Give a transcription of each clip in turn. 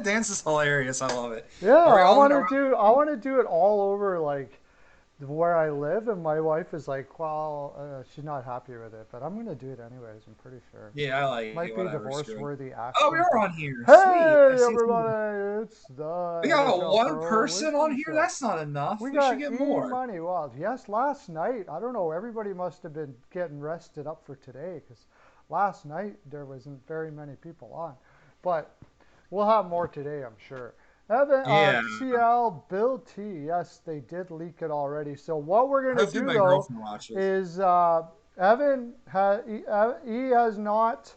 That dance is hilarious. I love it. Yeah, Are we I all want gonna? to do I want to do it all over like where I live, and my wife is like, well, she's not happy with it, but I'm gonna do it anyways. I'm pretty sure. Yeah, I like Might it. be Whatever. Screw it. divorce-worthy Oh, we action, are but on here. Sweet. I hey, see some. everybody, it's We the got NHL one Pro person on Wisdom here. Show. That's not enough. We We should got get E more. Money. Well, yes, last night, I don't know, everybody must have been getting rested up for today because last night there wasn't very many people on. But we'll have more today, I'm sure. Evan, Yeah. CL, Bill T. Yes, they did leak it already. So what we're going to Hopefully do my though girlfriend watches. is he has not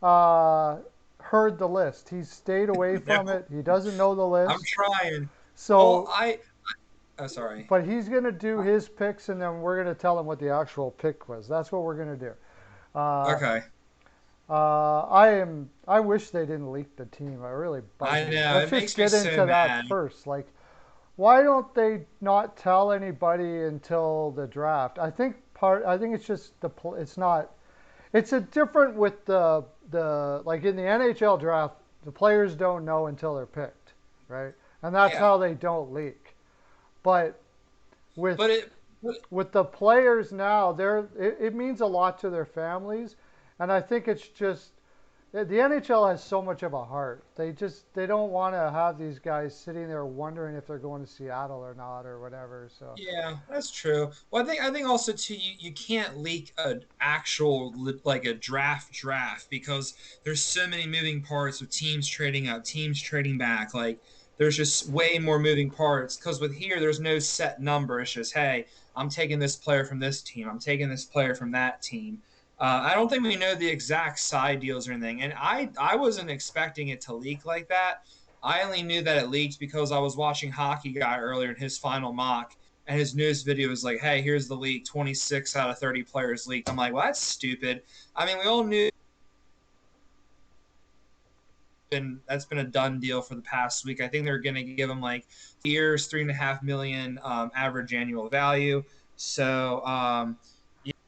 uh, heard the list. He's stayed away No, from it. He doesn't know the I'm list. trying. Well, So, Oh, sorry. but he's going to do his picks, and then we're going to tell him what the actual pick was. That's what we're going to do. Uh, Okay. I wish they didn't leak the team. It really bugs I me. know. Let's It just makes me get so into that mad. first. Like, why don't they not tell anybody until the draft? I think it's just it's not. It's a different with the like in the NHL draft, the players don't know until they're picked, right? And that's Yeah. how they don't leak. But with But but with the players now, it means a lot to their families, and I think it's just the NHL has so much of a heart. They don't want to have these guys sitting there wondering if they're going to Seattle or not or whatever. So yeah, that's true. Well, I think also too you can't leak an actual like a draft because there's so many moving parts with teams trading up, teams trading back. Like there's just way more moving parts because with here there's no set number. It's just hey, I'm taking this player from this team. I'm taking this player from that team. I don't think we know the exact side deals or anything, and I wasn't expecting it to leak like that. I only knew that it leaked because I was watching Hockey Guy earlier in his final mock, and his newest video was like, "Hey, here's the leak. 26 out of 30 players leaked." I'm like, "Well, that's stupid." I mean, we all knew that's been a done deal for the past week. I think they're going to give him like years, 3.5 million average annual value. So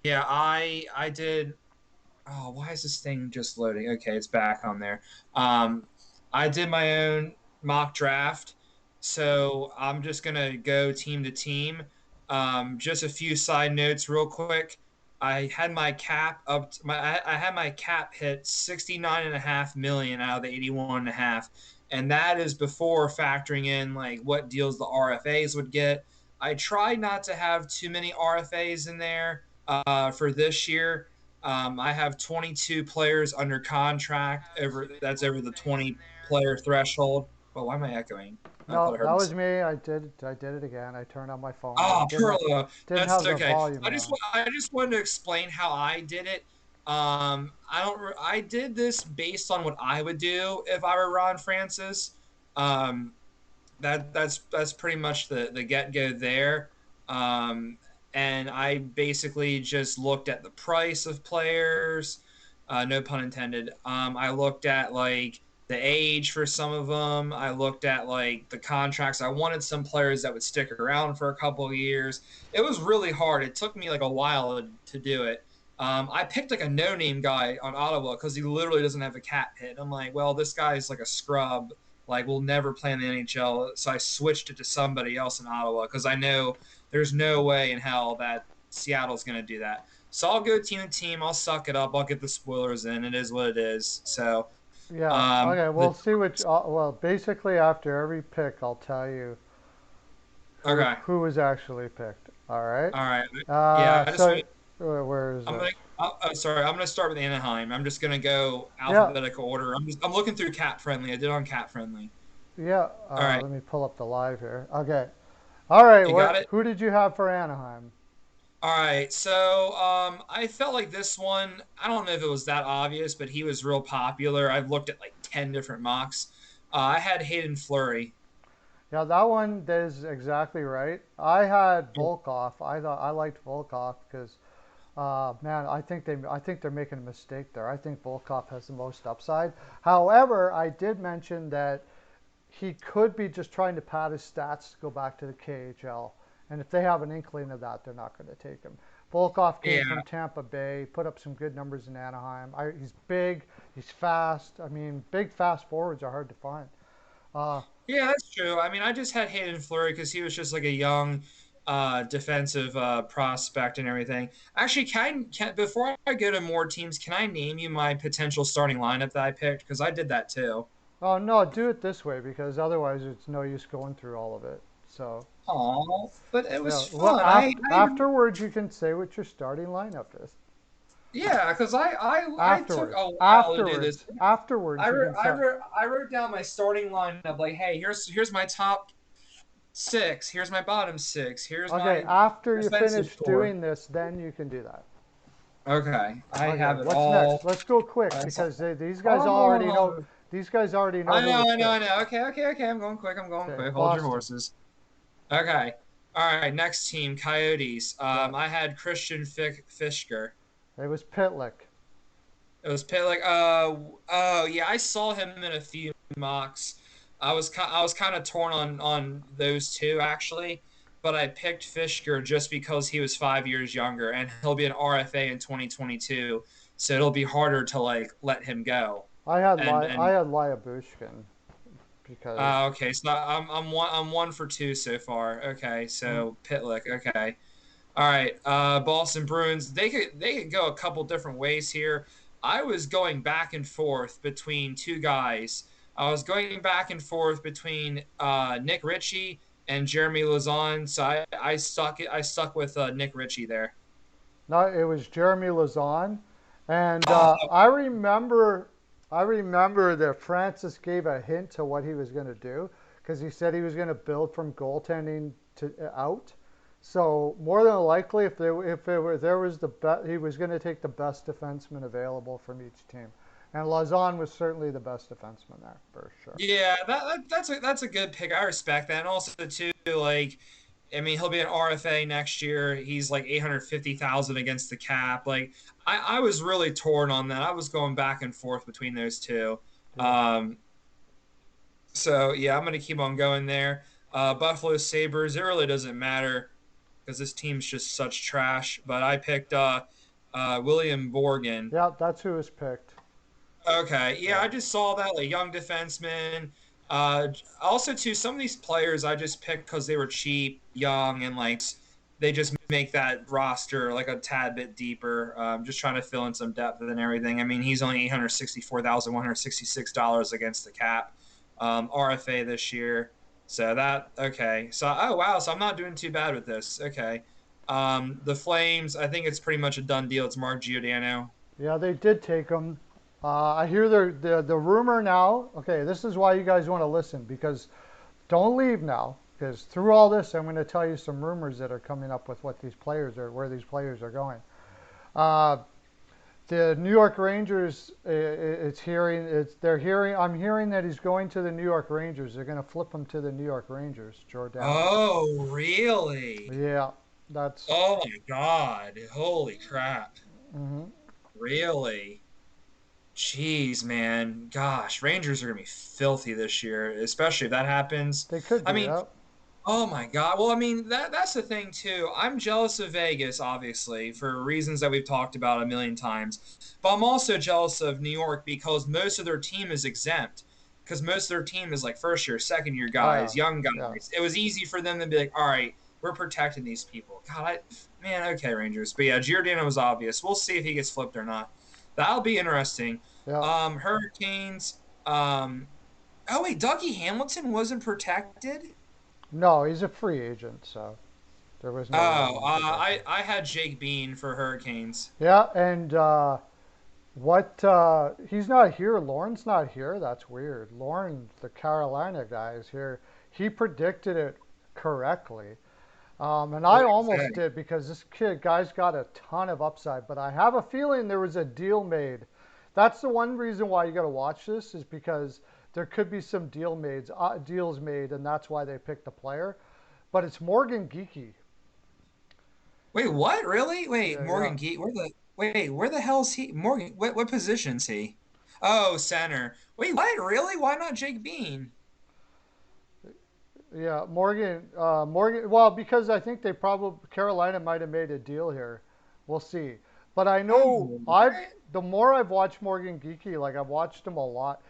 yeah, I did. Oh, why is this thing just loading? Okay, it's back on there. Um, I did my own mock draft, so I'm just gonna go team to team. Just a few side notes, real quick. I had my cap up. I had my cap hit 69.5 million out of the 81.5, and that is before factoring in like what deals the RFAs would get. I tried not to have too many RFAs in there for this year. I have 22 players under contract. That's over the 20 player threshold. Well, why am I echoing? I thought no, I heard that was myself. me. I did it again. I turned on my phone. I Oh, Pearlo. didn't That's have the okay. volume on. I just wanted to explain how I did it. I did this based on what I would do if I were Ron Francis. Um, that's pretty much the get go there. Um, and I basically just looked at the price of players, no pun intended. I looked at like the age for some of them. I looked at like the contracts. I wanted some players that would stick around for a couple of years. It was really hard. It took me like a while to do it. I picked like a no-name guy on Ottawa because he literally doesn't have a cap hit. I'm like, well, this guy's like a scrub, like we'll never play in the NHL. So I switched it to somebody else in Ottawa because I know there's no way in hell that Seattle's going to do that. So I'll go team to team. I'll suck it up. I'll get the spoilers in. It is what it is. So Yeah. um, Okay. the We'll see which. Well, basically, after every pick, I'll tell you okay, who was actually picked. All right. all right, yeah. I just So want. where is I'm it? gonna. Sorry, I'm gonna start with Anaheim. I'm just gonna go Yeah. alphabetical order. I'm looking through Cap Friendly. I did on Cap Friendly. Yeah. All right, Let me pull up the live here. Okay. All right. you got it. Who did you have for Anaheim? All right, so I felt like this one. I don't know if it was that obvious, but he was real popular. I've looked at like 10 different mocks. I had Hayden Fleury. Yeah, that one is exactly right. I had Volkov. I liked Volkov because, man, I think they're making a mistake there. I think Volkov has the most upside. However, I did mention that he could be just trying to pad his stats to go back to the KHL. And if they have an inkling of that, they're not going to take him. Volkov came Yeah, from Tampa Bay, put up some good numbers in Anaheim. He's big, he's fast. I mean, big, fast forwards are hard to find. Uh, Yeah, that's true. I mean, I just had Hayden Fleury because he was just like a young defensive prospect and everything. Actually, before I go to more teams, can I name you my potential starting lineup that I picked? Because I did that too. oh no, do it this way because otherwise it's no use going through all of it. So Oh, but it was yeah, well, fun. afterwards you can say what your starting lineup is. Yeah, because I took Afterwards, a while to do this. afterwards you can say. I wrote down my starting lineup. Like, hey, here's my top six. Here's my bottom six. Okay, after you defensive finish core. doing this, then you can do that. Okay, I Okay, have it what's next? all. Let's go quick That's because these guys already know. oh, These guys already know who was I know, I picked. know. Okay, okay, okay. I'm going quick. I'm going Okay, quick. Hold your Boston. horses. Okay. All right. Next team, Coyotes. Yeah, I had Christian Fischker. it was Pitlick. It was like, oh yeah, I saw him in a few mocks. I was kind of torn on those two actually, but I picked Fischker just because he was 5 years younger and he'll be an RFA in 2022, so it'll be harder to like let him go. I And had Lyabushkin because okay, so I'm one for two so far. Okay, mm, so Pitlick. Okay, all right. Boston Bruins. They could go a couple different ways here. I was going back and forth between two guys. I was going back and forth between Nick Ritchie and Jeremy Lazon. So I stuck with Nick Ritchie there. no, it was Jeremy Lazon, and Oh, I remember that Francis gave a hint to what he was going to do because he said he was going to build from goaltending to out. So more than likely, if there was he was going to take the best defenseman available from each team, and Lazon was certainly the best defenseman there for sure. yeah, that's a good pick. I respect that. And also too, like I mean, he'll be an RFA next year. He's like 850,000 against the cap. Like I was really torn on that. I was going back and forth between those two. Yeah. Um, so yeah, I'm gonna keep on going there. Buffalo Sabres. It really doesn't matter because this team's just such trash. But I picked William Borgen. Yeah, that's who was picked. Okay, yeah, Yeah. I just saw that like young defenseman. Also, too, some of these players I just picked because they were cheap, young, and like they just make that roster like a tad bit deeper. Just trying to fill in some depth and everything. I mean, he's only $864,166 against the cap, RFA this year. So that okay. So oh wow, so I'm not doing too bad with this. Okay, the Flames. I think it's pretty much a done deal. It's Mark Giordano. Yeah, they did take him. I hear the rumor now. Okay, this is why you guys want to listen because don't leave now because through all this, I'm going to tell you some rumors that are coming up with what these players are, where these players are going. Uh, the New York Rangers, they're hearing. I'm hearing that he's going to the New York Rangers. They're going to flip him to the New York Rangers, Giordano. Oh, really? Yeah, that's. Oh my God. Holy crap. Mhm. Really? Jeez, man. Gosh, Rangers are gonna be filthy this year, especially if that happens. They could I be. mean, Yeah. oh my God. Well, I mean, that's the thing too. I'm jealous of Vegas, obviously, for reasons that we've talked about a million times. But I'm also jealous of New York because most of their team is exempt. Because most of their team is like first year, second year Oh yeah. guys, young Yeah. guys. It was easy for them to be like, all right, we're protecting these people. Man, okay, Rangers. But yeah, Giordano was obvious. We'll see if he gets flipped or not. That'll be interesting. Yeah. Hurricanes. Oh wait, Dougie Hamilton wasn't protected. No, he's a free agent, so there was no way of Oh, him protecting. I had Jake Bean for Hurricanes. Yeah, and what? He's not here. Lauren's not here. That's weird. Lauren, the Carolina guy, is here. He predicted it correctly, and What I did he almost say? did because this guy's got a ton of upside. But I have a feeling there was a deal made. That's the one reason why you got to watch this is because there could be some deals made, and that's why they picked the player. But it's Morgan Geeky. Wait, what? Really? Wait, Yeah, yeah. where the hell is he? Morgan, what position's he? Oh, center. Wait, what? Really? Why not Jake Bean? Yeah, Morgan. Well, because I think they probably Carolina might have made a deal here. We'll see. But I know Oh, I've what? the more I've watched Morgan Geeky, like I've watched him a lot.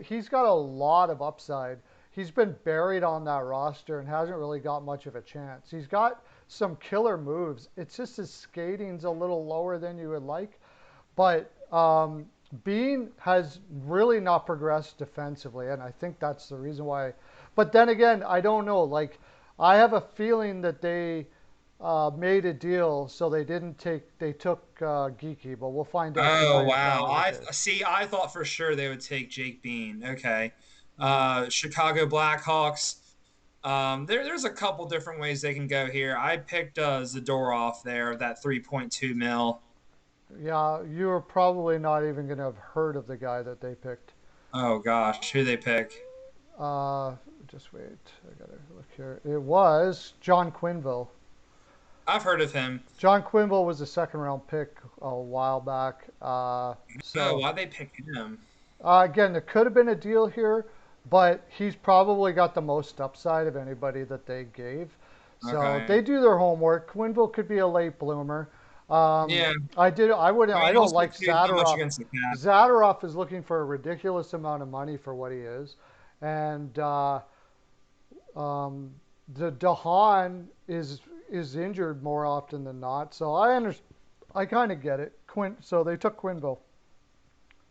He's got a lot of upside, he's been buried on that roster and hasn't really got much of a chance. He's got some killer moves. It's just his skating's a little lower than you would like. But Bean has really not progressed defensively, and I think that's the reason why. But then again, I don't know. Like, I have a feeling that they made a deal, so they didn't take. They took Geeky, but we'll find out Oh tonight if that wow! was the I case. see. I thought for sure they would take Jake Bean. Okay, No. Chicago Blackhawks. There's a couple different ways they can go here. I picked Zadorov there, that 3.2 mil. Yeah, you are probably not even going to have heard of the guy that they picked. Oh gosh, who they pick? Uh, just wait. I gotta look here. It was John Quinville. I've heard of him. John Quinville was a second round pick a while back. Oh, So why'd they pick him? again, there could have been a deal here, but he's probably got the most upside of anybody that they gave. So Okay. they do their homework. Quinville could be a late bloomer. Um, Yeah. I did. I would. I I mean, don't also like too, not much Zadorov. against the cap. Zadorov is looking for a ridiculous amount of money for what he is, and um, the Dahan is injured more often than not. So I kind of get it. So they took Quinville,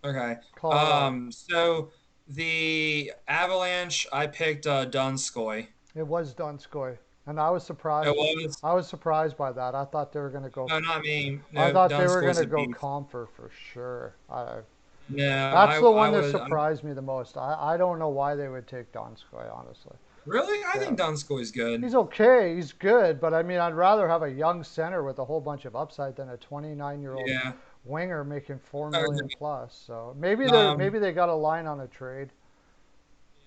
Okay. Colorado. So the Avalanche, I picked Donskoy. It was Donskoy, and I was It surprised. was. I was surprised by that. I thought they were going to go. No, not me. I No, thought they were going Donskoy's to a go beast. Comfer for sure. No, That's the I one that was. surprised me the most. I don't know why they would take Donskoy, honestly. Really? I Yeah. think Donskoy's good. He's okay. He's good, but I mean, I'd rather have a young center with a whole bunch of upside than a 29-year-old Yeah. winger making 4 million Okay. plus. So maybe Um, they got a line on a trade.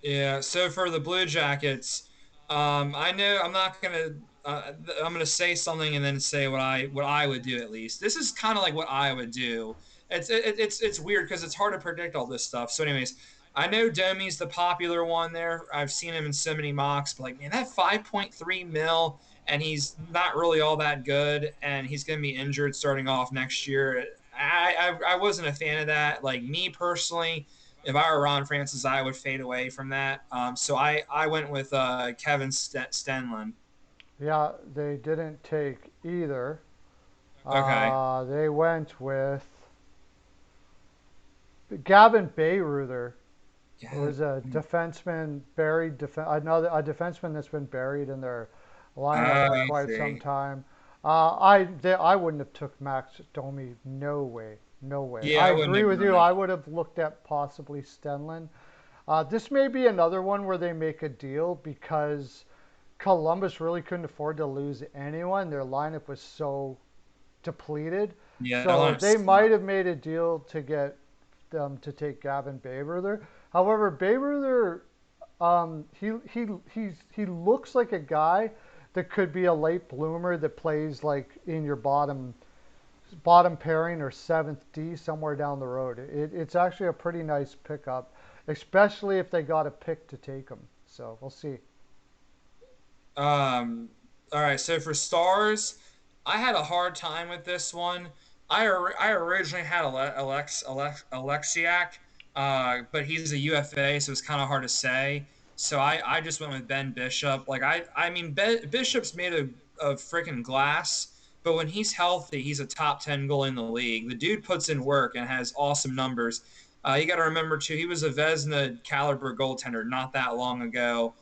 Yeah, so for the Blue Jackets, I know I'm not gonna. I'm gonna say something and then say what I would do at least. This is kind of like what I would do. It's weird because it's hard to predict all this stuff. So, anyways, I know Domi's the popular one there. I've seen him in so many mocks, but like, man, that 5.3 mil, and he's not really all that good, and he's gonna be injured starting off next year. I wasn't a fan of that. Like me personally, if I were Ron Francis, I would fade away from that. So I went with Kevin Stenlund. Yeah, they didn't take either. Okay. They went with Gavin Bayreuther, who Yeah. was a defenseman buried, another a defenseman that's been buried in their Oh, lineup for I quite some see. time. I wouldn't have took Max Domi. No way, no way. Yeah, I I wouldn't agree have with done you. it. I would have looked at possibly Stenlin. This may be another one where they make a deal because Columbus really couldn't afford to lose anyone. Their lineup was so depleted. Yeah, that So lineup they might sucked. have made a deal to get them to take Gavin Bayreuther. However, Bayreuther, he looks like a guy that could be a late bloomer that plays like in your bottom pairing or seventh D somewhere down the road. It's actually a pretty nice pickup, especially if they got a pick to take him. So we'll see. Um, all right, so for stars, I had a hard time with this one. I originally had Alexiak, but he's a UFA, so it's kind of hard to say. So I just went with Ben Bishop. Like I mean Bishop's made of freaking glass, but when he's healthy, he's a top 10 goal in the league. The dude puts in work and has awesome numbers. You got to remember too, he was a Vezina caliber goaltender not that long ago.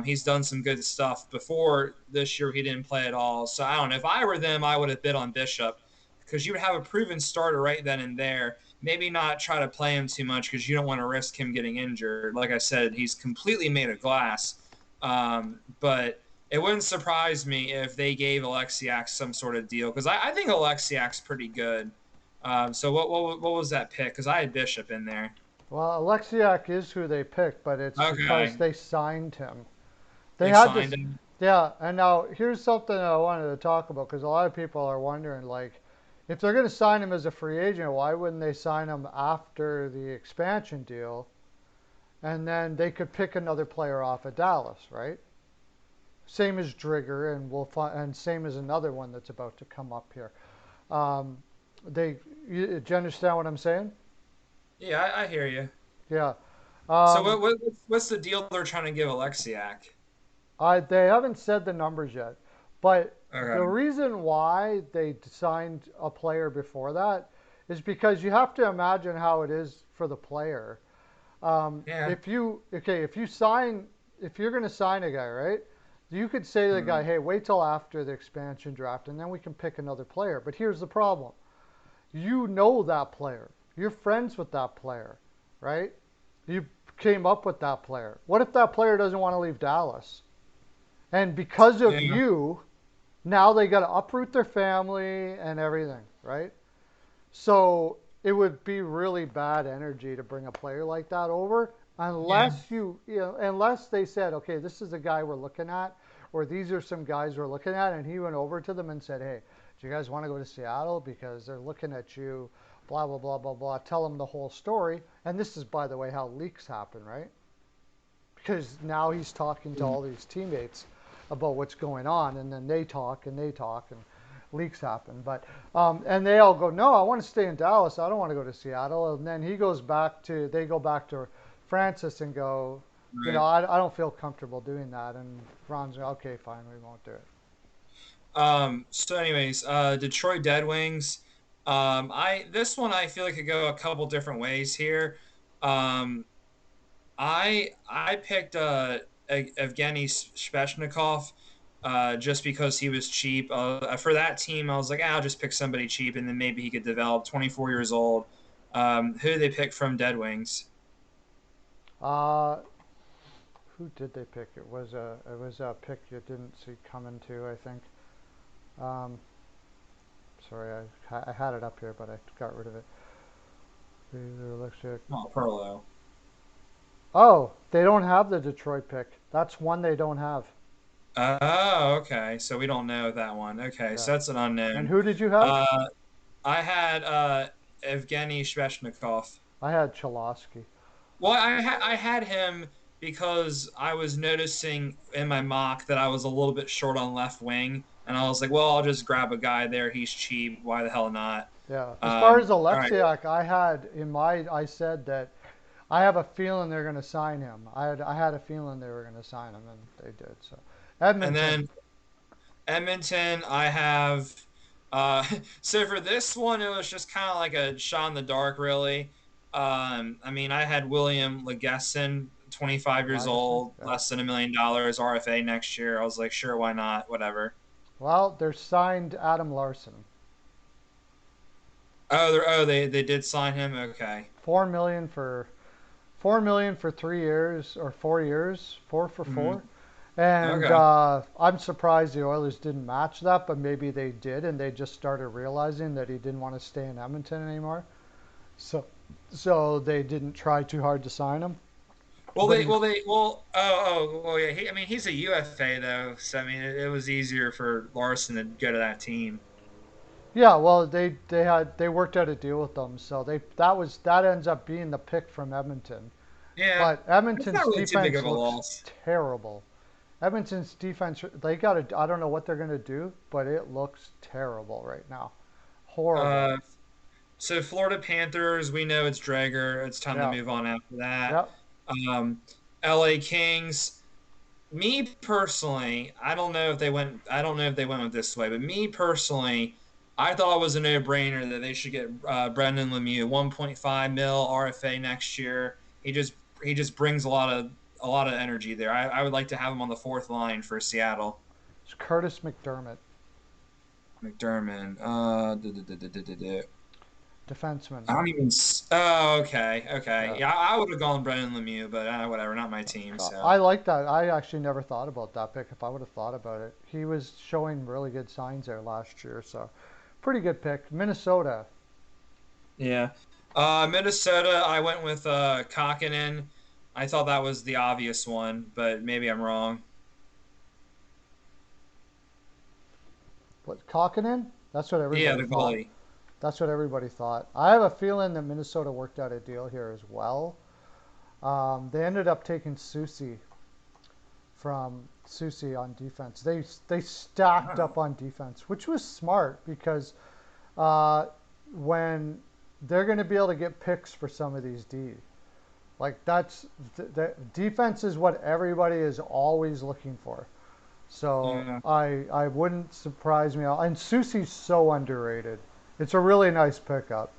He's done some good stuff before this year. He didn't play at all. So I don't know. If I were them, I would have bid on Bishop because you would have a proven starter right then and there. Maybe not try to play him too much because you don't want to risk him getting injured. Like I said, he's completely made of glass. But it wouldn't surprise me if they gave Alexiak some sort of deal because I think Alexiak's pretty good. So what was that pick? Because I had Bishop in there. Well, Alexiak is who they picked, but it's because Okay, they signed him. They they had signed this, him. yeah. And now here's something I wanted to talk about because a lot of people are wondering, like, if they're going to sign him as a free agent, why wouldn't they sign him after the expansion deal, and then they could pick another player off of Dallas, right? Same as Drigger, and and same as another one that's about to come up here. Um, do you understand what I'm saying? Yeah, I hear you. Yeah. So Um, what's the deal they're trying to give Alexiak? they haven't said the numbers yet, but the Okay. reason why they signed a player before that is because you have to imagine how it is for the player. Yeah. If you're going to sign a guy, right? You could say to the guy, Mm, hey, wait till after the expansion draft and then we can pick another player. But here's the problem. You know that player. You're friends with that player, right? You came up with that player. What if that player doesn't want to leave Dallas? And because of yeah. you, now they got to uproot their family and everything, right? So it would be really bad energy to bring a player like that over Yeah. unless they said, okay, this is the guy we're looking at, or these are some guys we're looking at, and he went over to them and said, hey, do you guys want to go to Seattle because they're looking at you, blah blah blah blah blah. Tell them the whole story, and this is, by the way, how leaks happen, right? Because now he's talking to Mm, all these teammates about what's going on, and then they talk, and leaks happen. But and they all go, no, I want to stay in Dallas. I don't want to go to Seattle. And then they go back to Francis and go, right. I don't feel comfortable doing that. And Ron's like, okay, fine, we won't do it. So anyways, Detroit Dead Wings. I this one I feel like could go a couple different ways here. Um, I picked Evgeny Sveshnikov just because he was cheap. For that team, I was like, I'll just pick somebody cheap, and then maybe he could develop. 24 years old. Who did they pick from Dead Wings? Uh, who did they pick? It was a pick you didn't see coming to, I think. Um, sorry, I had it up here, but I got rid of it. Oh, Pearlo. Oh, they don't have the Detroit pick. That's one they don't have. Oh, okay. So we don't know that one. Okay, Yeah. so that's an And unknown. who did you have? Uh, I had Evgeny Sveshnikov. I had Cholosky. Well, I had him because I was noticing in my mock that I was a little bit short on left wing, and I was like, well, I'll just grab a guy there. He's cheap. Why the hell not? Yeah. As far as All right, Alexiak, I said that I have a feeling they're going to sign him. I had a feeling they were going to sign him, and they did. So, and Edmonton. then Edmonton, I have. So for this one, it was just kind of like a shot in the dark, really. I mean, I had William Legeson, 25 years Lagesson. old, Yeah. less than $1 million, RFA next year. I was like, sure, why not? Whatever. Well, they're signed Adam Larson. They did sign him. Okay. 4 million for 4 million for 3 years or 4 years, four for Mhm. four. And Okay. I'm surprised the Oilers didn't match that, but maybe they did, and they just started realizing that he didn't want to stay in Edmonton anymore. So, so they didn't try too hard to sign him. But he's well, yeah. I mean, he's a UFA though, so I mean, it was easier for Larson to go to that team. yeah, well they worked out a deal with them, so that ends up being the pick from Edmonton. Yeah, But it's not Edmonton's really too big defense of a looks loss. terrible. Edmonton's defense, they got to, I don't know what they're going to do, but it looks terrible right now. Horrible. Uh, so Florida Panthers, we know it's Drager. It's time to Yeah. move on after that. Yep. Um, LA Kings. Me personally, I don't know if they went. I don't know if they went with this way, but me personally, I thought it was a no-brainer that they should get Brendan Lemieux, 1.5 mil RFA next year. He just brings a lot of energy there. I would like to have him on the fourth line for Seattle. It's Curtis McDermott, McDermott. defenseman. I don't even. Oh, okay, okay. Yeah. Yeah, I would have gone Brendan Lemieux, but whatever. Not my team. So I like that. I actually never thought about that pick. If I would have thought about it, he was showing really good signs there last year. So, pretty good pick. Minnesota. yeah. Minnesota. I went with Kakinen. I thought that was the obvious one, but maybe I'm wrong. What, Kokkinen? That's what Yeah, everybody the thought. goalie. That's what everybody thought. I have a feeling that Minnesota worked out a deal here as well. They ended up taking Susie on defense. They stacked Oh. up on defense, which was smart because uh, when they're going to be able to get picks for some of these D. Like the defense is what everybody is always looking for. So Yeah. I wouldn't surprise me. And Susie's so underrated. It's a really nice pickup,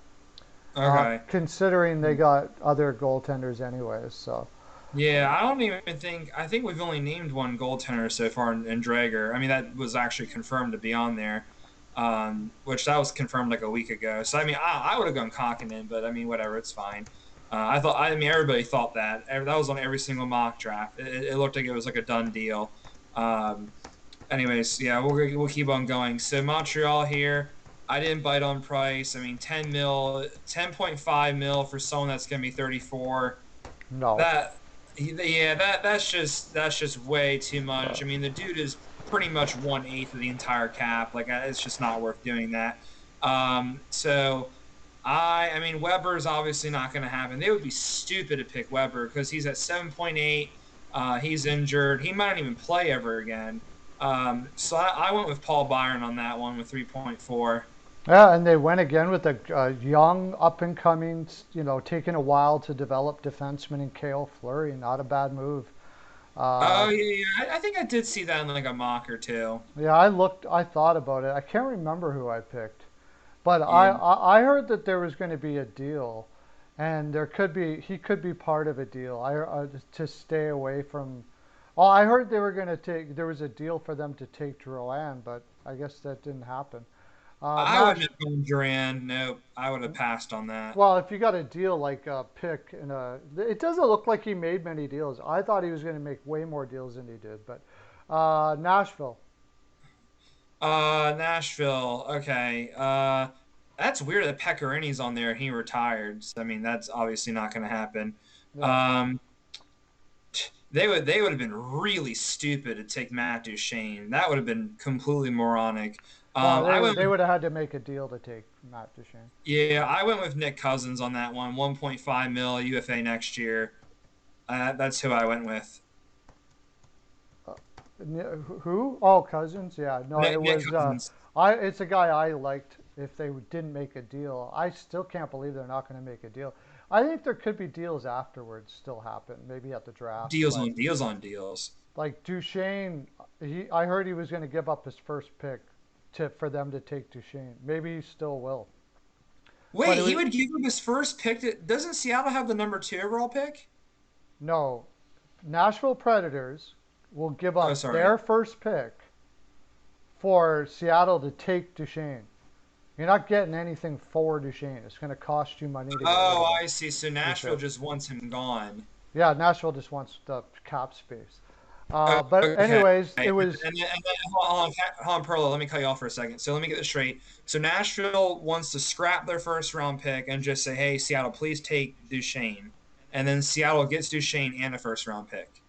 Okay. considering they got other goaltenders anyways. So Yeah, I don't even think I think we've only named one goaltender so far in Drager. I mean, that was actually confirmed to be on there, which that was confirmed like a week ago. So I mean, I would have gone Kokkinen, but I mean, whatever, it's fine. I mean, everybody thought that. That was on every single mock draft. It looked like it was like a done deal. Um, anyways, yeah, we'll keep on going. So Montreal here, I didn't bite on price. I mean, 10 mil, 10.5 mil for someone that's gonna be 34. no. That yeah, that's just way too much. Uh, I mean, the dude is pretty much 1/8 of the entire cap. Like, it's just not worth doing that. So I mean, Weber's obviously not going to happen. They would be stupid to pick Weber because he's at 7.8. He's injured. He might not even play ever again. So I went with Paul Byron on that one with 3.4. yeah, and they went again with a young, up and coming, taking a while to develop defenseman in Kale Fleury. Not a bad move. Uh, Oh yeah, yeah. I think I did see that in like a mock or two. yeah, I thought about it. I can't remember who I picked. But Yeah, I heard that there was going to be a deal, and he could be part of a deal. To stay away from. Oh, I heard there was a deal for them to take Drouin, but I guess that didn't happen. I wouldn't Nash, have gone Duran. Nope, I would have passed on that. well, if you got a deal like a pick it doesn't look like he made many deals. I thought he was going to make way more deals than he did, but Nashville. Nashville. Okay. That's weird that Pecorini's on there. He retired. So, I mean, that's obviously not going to happen. Yeah. Um, they would have been really stupid to take Matt Duchene. That would have been completely moronic. Well, I went they with would have had to make a deal to take Matt Duchene. yeah, I went with Nick Cousins on that one. 1.5 mil UFA next year. That's who I went with. Who? Oh, Cousins. Yeah. No, it Nick was. Cousins. It's a guy I liked. If they didn't make a deal, I still can't believe they're not going to make a deal. I think there could be deals afterwards still happen. Maybe at the draft, Deals but on deals on deals. like Duchesne, I heard he was going to give up his first pick for them to take Duchesne. Maybe he still will. But Wait, it he was would give him his first pick. Doesn't Seattle have the number 2 overall pick? no. Nashville Predators will give Oh, up sorry. their first pick for Seattle to take Duchesne. You're not getting anything for Duchesne. It's going to cost you money to get rid Oh, of him. I see. So He Nashville said. just wants him gone. Yeah, Nashville just wants the cap space. But Okay. anyways, And it then, was hold on, Pearlo. Let me cut you off for a second. So let me get this straight. So Nashville wants to scrap their first round pick and just say, "Hey, Seattle, please take Duchesne," and then Seattle gets Duchesne and a first round pick.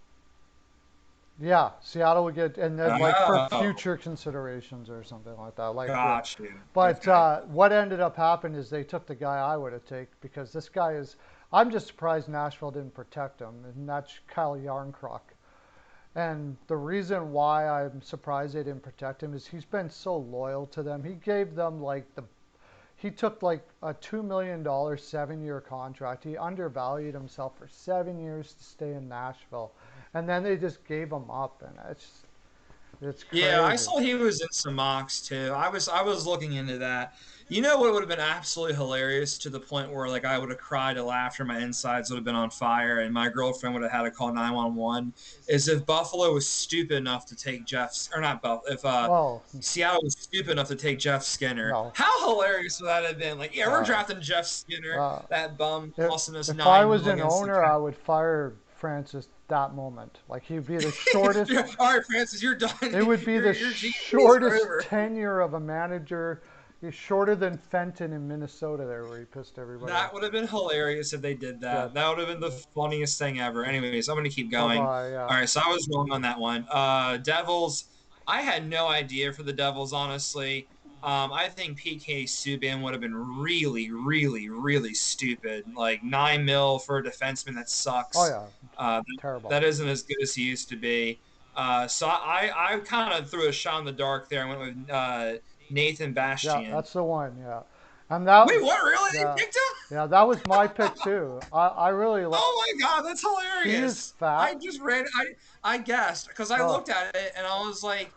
yeah, Seattle would get and then like for Oh, future considerations or something like that. Like yeah. got you. But Okay. what ended up happening is they took the guy I would have taken because this guy is. I'm just surprised Nashville didn't protect him, and that's Kyle Yarncroc. And the reason why I'm surprised they didn't protect him is he's been so loyal to them. He took like a $2 million 7 year contract. He undervalued himself for 7 years to stay in Nashville, and then they just gave him up, and it's Yeah, I crazy. saw he was in some mocks too. I was looking into that. You know what would have been absolutely hilarious to the point where like I would have cried to laughter, my insides would have been on fire, and my girlfriend would have had to call 911. Is if Buffalo was stupid enough to take Jeff's or not Buff if Well, Seattle was stupid enough to take Jeff Skinner. no. How hilarious would that have been? Like, yeah, we're Uh, drafting Jeff Skinner, uh, that bum if costing us if I 9 was mil an against the owner, I cap. would fire Francis that moment. Like he'd be the shortest. All right, Francis, you're done. It would be the Your GM days are shortest over. tenure of a manager. He's shorter than Fenton in Minnesota there, where he pissed everybody off. That would have been hilarious if they did Yeah. that. That would have been the funniest thing ever. Anyways, I'm gonna keep Bye going. bye. All Yeah. right, so I was wrong on that one. Devils. I had no idea for the Devils, honestly. I think PK Subban would have been really, really, really stupid. Like 9 mil for a defenseman that Oh sucks. yeah. Uh, Terrible. that isn't as good as he used to be. So I kind of threw a shot in the dark there. I went with Nathan Yeah, Bastian. that's the one. Yeah. And that, Wait, what? Really? You yeah, picked him? yeah, that was my pick too. I really like. Oh my god, that's He is hilarious. I fat. just read I guessed because I Oh, looked at it and I was like,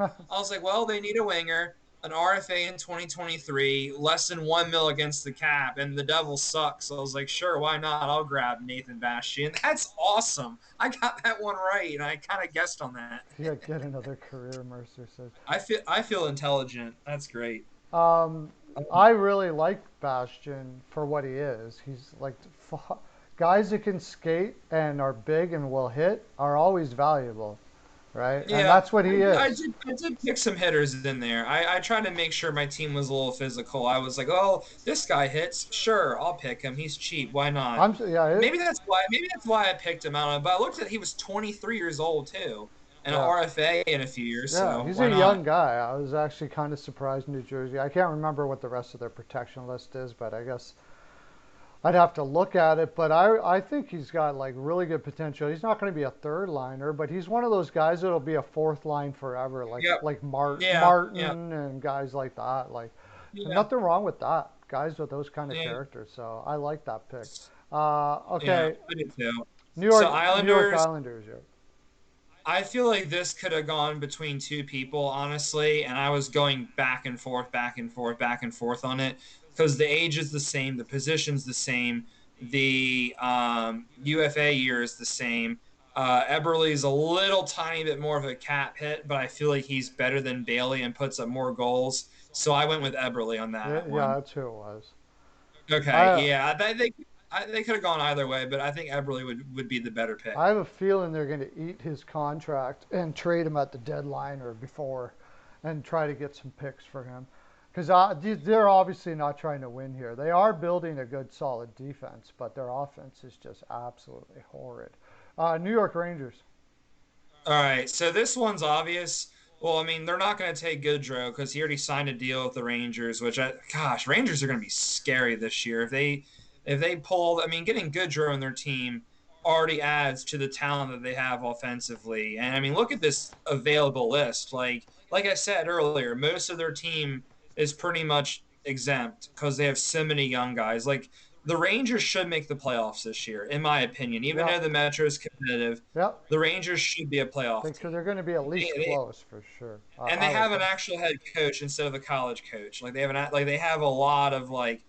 well, they need a winger, an RFA in 2023, less than 1 mil against the cap, and the Devils suck. So I was like, sure, why not? I'll grab Nathan Bastian. That's awesome. I got that one right, and I kind of guessed on that. yeah, get another career, Mercer says. I feel intelligent. That's great. Um, I really like Bastion for what he is. He's like guys that can skate and are big and will hit are always valuable, right? And Yeah, that's what he I is. did. I did pick some hitters in there. I tried to make sure my team was a little physical. I was like, oh, this guy hits. Sure, I'll pick him. He's cheap. Why not? Yeah, Maybe that's why. Maybe that's why I picked him. I don't know. But I looked at he was 23 years old too, and an yeah, RFA in a few years. yeah. So He's a why not? young guy. I was actually kind of surprised New Jersey. I can't remember what the rest of their protection list is, but I guess I'd have to look at it. But I think he's got like really good potential. He's not going to be a third liner, but he's one of those guys that'll be a fourth line forever, Yep. like Yeah. Yeah. Martin and guys like that. Like, and Yeah. nothing wrong with that. Guys with those kind of Yeah. characters. So I like that pick. Yeah. Okay, I did too. So New York Islanders. Islanders. Yeah. I feel like this could have gone between two people, honestly, and I was going back and forth, back and forth, back and forth on it because the age is the same, the position's the same, the UFA year is the same. Eberle's a little tiny bit more of a cap hit, but I feel like he's better than Bailey and puts up more goals. So I went with Eberle on Yeah, that yeah, one. that's who it was. Okay, I yeah, they could have gone either way, but I think Eberle would be the better I pick. have a feeling they're going to eat his contract and trade him at the deadline or before, and try to get some picks for him. Because they're obviously not trying to win here. They are building a good, solid defense, but their offense is just absolutely horrid. New York Rangers. All right, so this one's obvious. Well, I mean, they're not going to take Goodrow because he already signed a deal with the Rangers. Gosh, Rangers are going to be scary this year if they pull. I mean, getting Goodrow in their team already adds to the talent that they have offensively. And I mean, look at this available list. Like I said earlier, most of their team is pretty much exempt because they have so many young guys. Like the Rangers should make the playoffs this year, in my opinion. Even Yeah, though the Metro is competitive, yeah. the Rangers should be a playoff team. They're going to be at They, least they, close for sure. and I they would have an think. actual head coach instead of a college coach. Like they have a lot of like.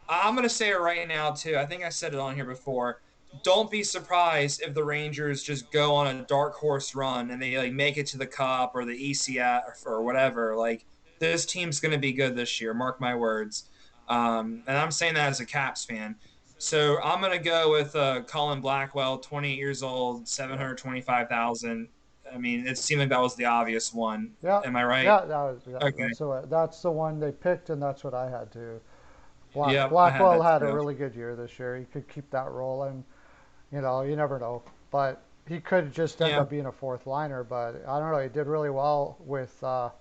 I'm gonna say it right now too. I think I said it on here before. Don't be surprised if the Rangers just go on a dark horse run and they like make it to the Cup or the ECF or whatever. Like this team's gonna be good this year. Mark my words. And I'm saying that as a Caps fan. So I'm gonna go with Colin Blackwell, 28 years old, Yeah, 725,000. I mean, it seemed like that was the obvious one. yeah, Am I right? yeah. Okay. That's the one they picked, and that's what I had to. Yep, I had Blackwell that had a too. really good year this year. He could keep that rolling. You know, you never know. But he could just end Yeah, up being a fourth liner. But I don't know. He did really well with the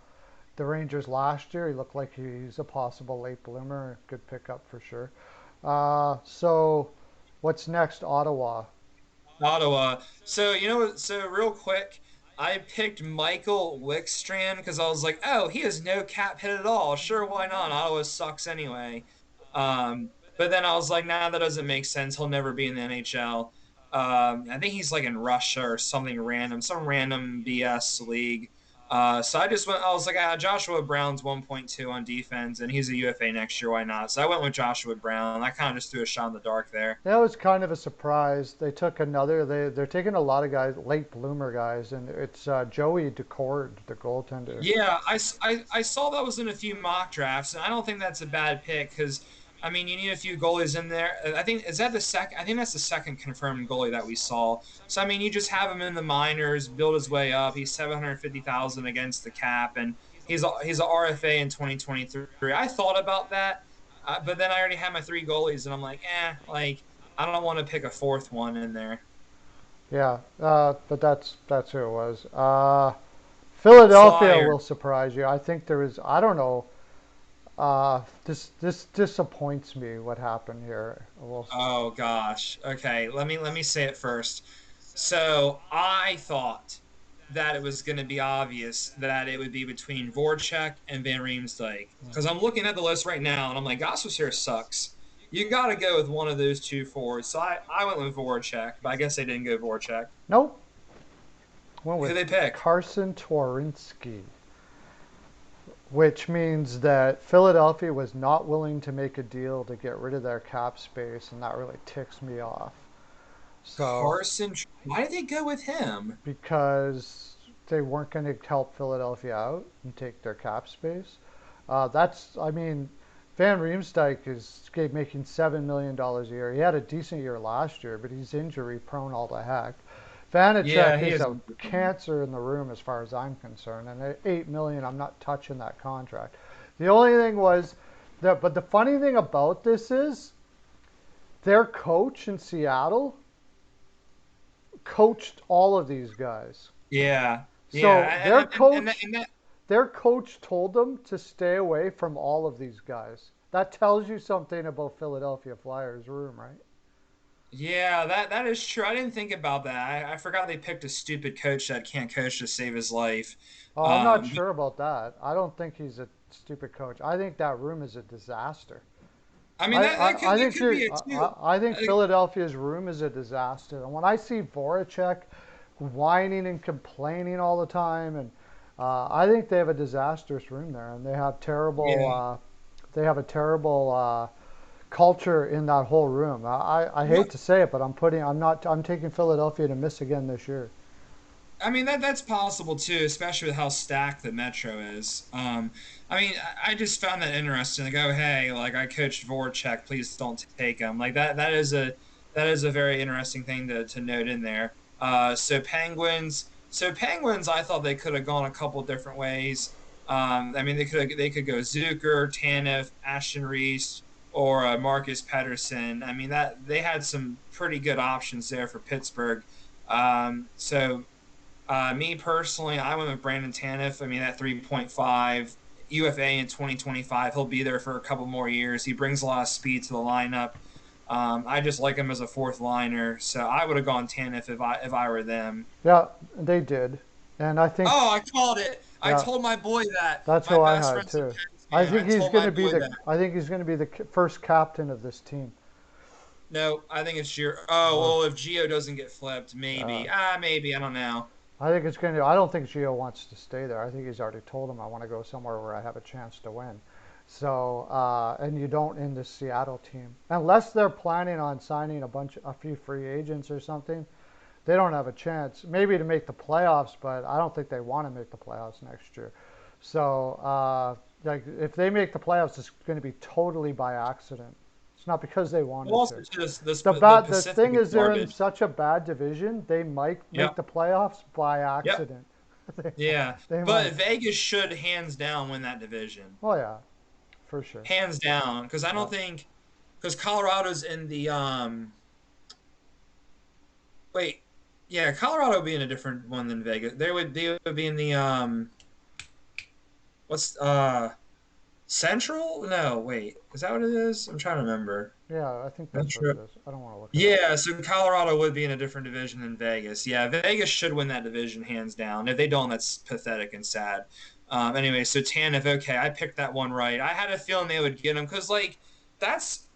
Rangers last year. He looked like he's a possible late bloomer. Good pickup for sure. So what's next? Ottawa. Ottawa. So you know what? So real quick, I picked Michael Wickstrand because I was like, oh, he has no cap hit at all. Sure, why not? Ottawa sucks anyway. But then I was like, nah, that doesn't make sense. He'll never be in the NHL. I think he's like in Russia or something random, some random BS league. So I just went. I was like, Joshua Brown's 1.2 on defense, and he's a UFA next year. Why not? So I went with Joshua Brown. I kind of just threw a shot in the dark there. That was kind of a surprise. They took another. They're taking a lot of guys, late bloomer guys, and it's Joey Decord, the goaltender. Yeah, I saw that was in a few mock drafts, and I don't think that's a bad pick because, I mean, you need a few goalies in there. I think is that the second? I think that's the second confirmed goalie that we saw. So I mean, you just have him in the minors, build his way up. He's 750,000 against the cap, and he's a RFA in 2023. I thought about that, but then I already had my three goalies, and I'm like, like I don't want to pick a fourth one in there. Yeah, but that's who it was. Philadelphia Flyer. will surprise you. I think there is. I don't know. This disappoints me. What happened here? Well, Oh gosh. Okay, let me say it first. So I thought that it was going to be obvious that it would be between Voracek and Van Riemsdyk. Because I'm looking at the list right now, and I'm like, Gosser sucks. You got to go with one of those two forwards. So I went with Voracek, but I guess they didn't go Voracek. Nope. Went Who with they pick? Carson Twarynski, which means that Philadelphia was not willing to make a deal to get rid of their cap space, and that really ticks me off. So, Carson. Why did they go with him? because they weren't going to help Philadelphia out and take their cap space. I mean, Van Riemsdyk is making $7 million a year. He had a decent year last year, but he's injury prone all the heck. Yeah, Vanacek he is is. a cancer in the room as far as I'm concerned, and at $8 million, I'm not touching that contract. The only thing was that, but the funny thing about this is their coach in Seattle coached all of these guys. Yeah, So yeah, and that, their coach told them to stay away from all of these guys. That tells you something about Philadelphia Flyers room, right? yeah, that is true. I didn't think about that. I forgot they picked a stupid coach that can't coach to save his life. Oh, I'm not Um, sure about that. I don't think he's a stupid coach. I think that room is a disaster. I mean I that think could be it too. I think Uh, Philadelphia's room is a disaster. And when I see Voracek whining and complaining all the time, and I think they have a disastrous room there, and yeah. they have a terrible culture in that whole room. I hate What to say it, but I'm taking Philadelphia to miss again this year. I mean that's possible too, especially with how stacked the Metro is. I mean, I just found that interesting. Like, oh hey, like I coached Voracek, please don't take him. Like that is a very interesting thing to note in there. So Penguins, I thought they could have gone a couple different ways. I mean, they could go Zucker, Tanev, Ashton Reese, or Marcus Pedersen. I mean that they had some pretty good options there for Pittsburgh. So me personally, I went with Brandon Tanev. I mean, at 3.5 UFA in 2025, he'll be there for a couple more years. He brings a lot of speed to the lineup. I just like him as a fourth liner, so I would have gone Tanev if I were them. Yeah, they did, and I think Oh, I called it. I yeah, told my boy that. that's My who I best had friend's a too. Pens fan. I told my boy that. I think he's going to be the first captain of this team. No, I think it's Gio. Oh, Or well, if Gio doesn't get flipped, uh, maybe. Maybe. I don't know. I think it's going to. I don't think Gio wants to stay there. I think he's already told him I want to go somewhere where I have a chance to win. So, and you don't in the Seattle team unless they're planning on signing a few free agents or something. They don't have a chance. Maybe to make the playoffs, but I don't think they want to make the playoffs next year. So, like if they make the playoffs, it's going to be totally by accident. It's not because they Well, wanted also, to. just the The Pacific thing is is they're in garbage. such a bad division. They might make Yep. the playoffs by Yep. accident. they, Yeah, they might. but Vegas should hands down win that division, Oh yeah, for sure. hands down. Because I Yeah. don't think because Colorado's in the wait, yeah, Colorado would be in a different one than Vegas. They would be in the what's Central? No, wait, is that what it is? I'm trying to remember. Yeah, I think that's what Metro. it is. I don't want to look it up. Yeah, so Colorado would be in a different division than Vegas. Yeah, Vegas should win that division hands down. If they don't, that's pathetic and sad. Anyway, so Tanev, okay, I picked that one right. I had a feeling they would get him because, like, that's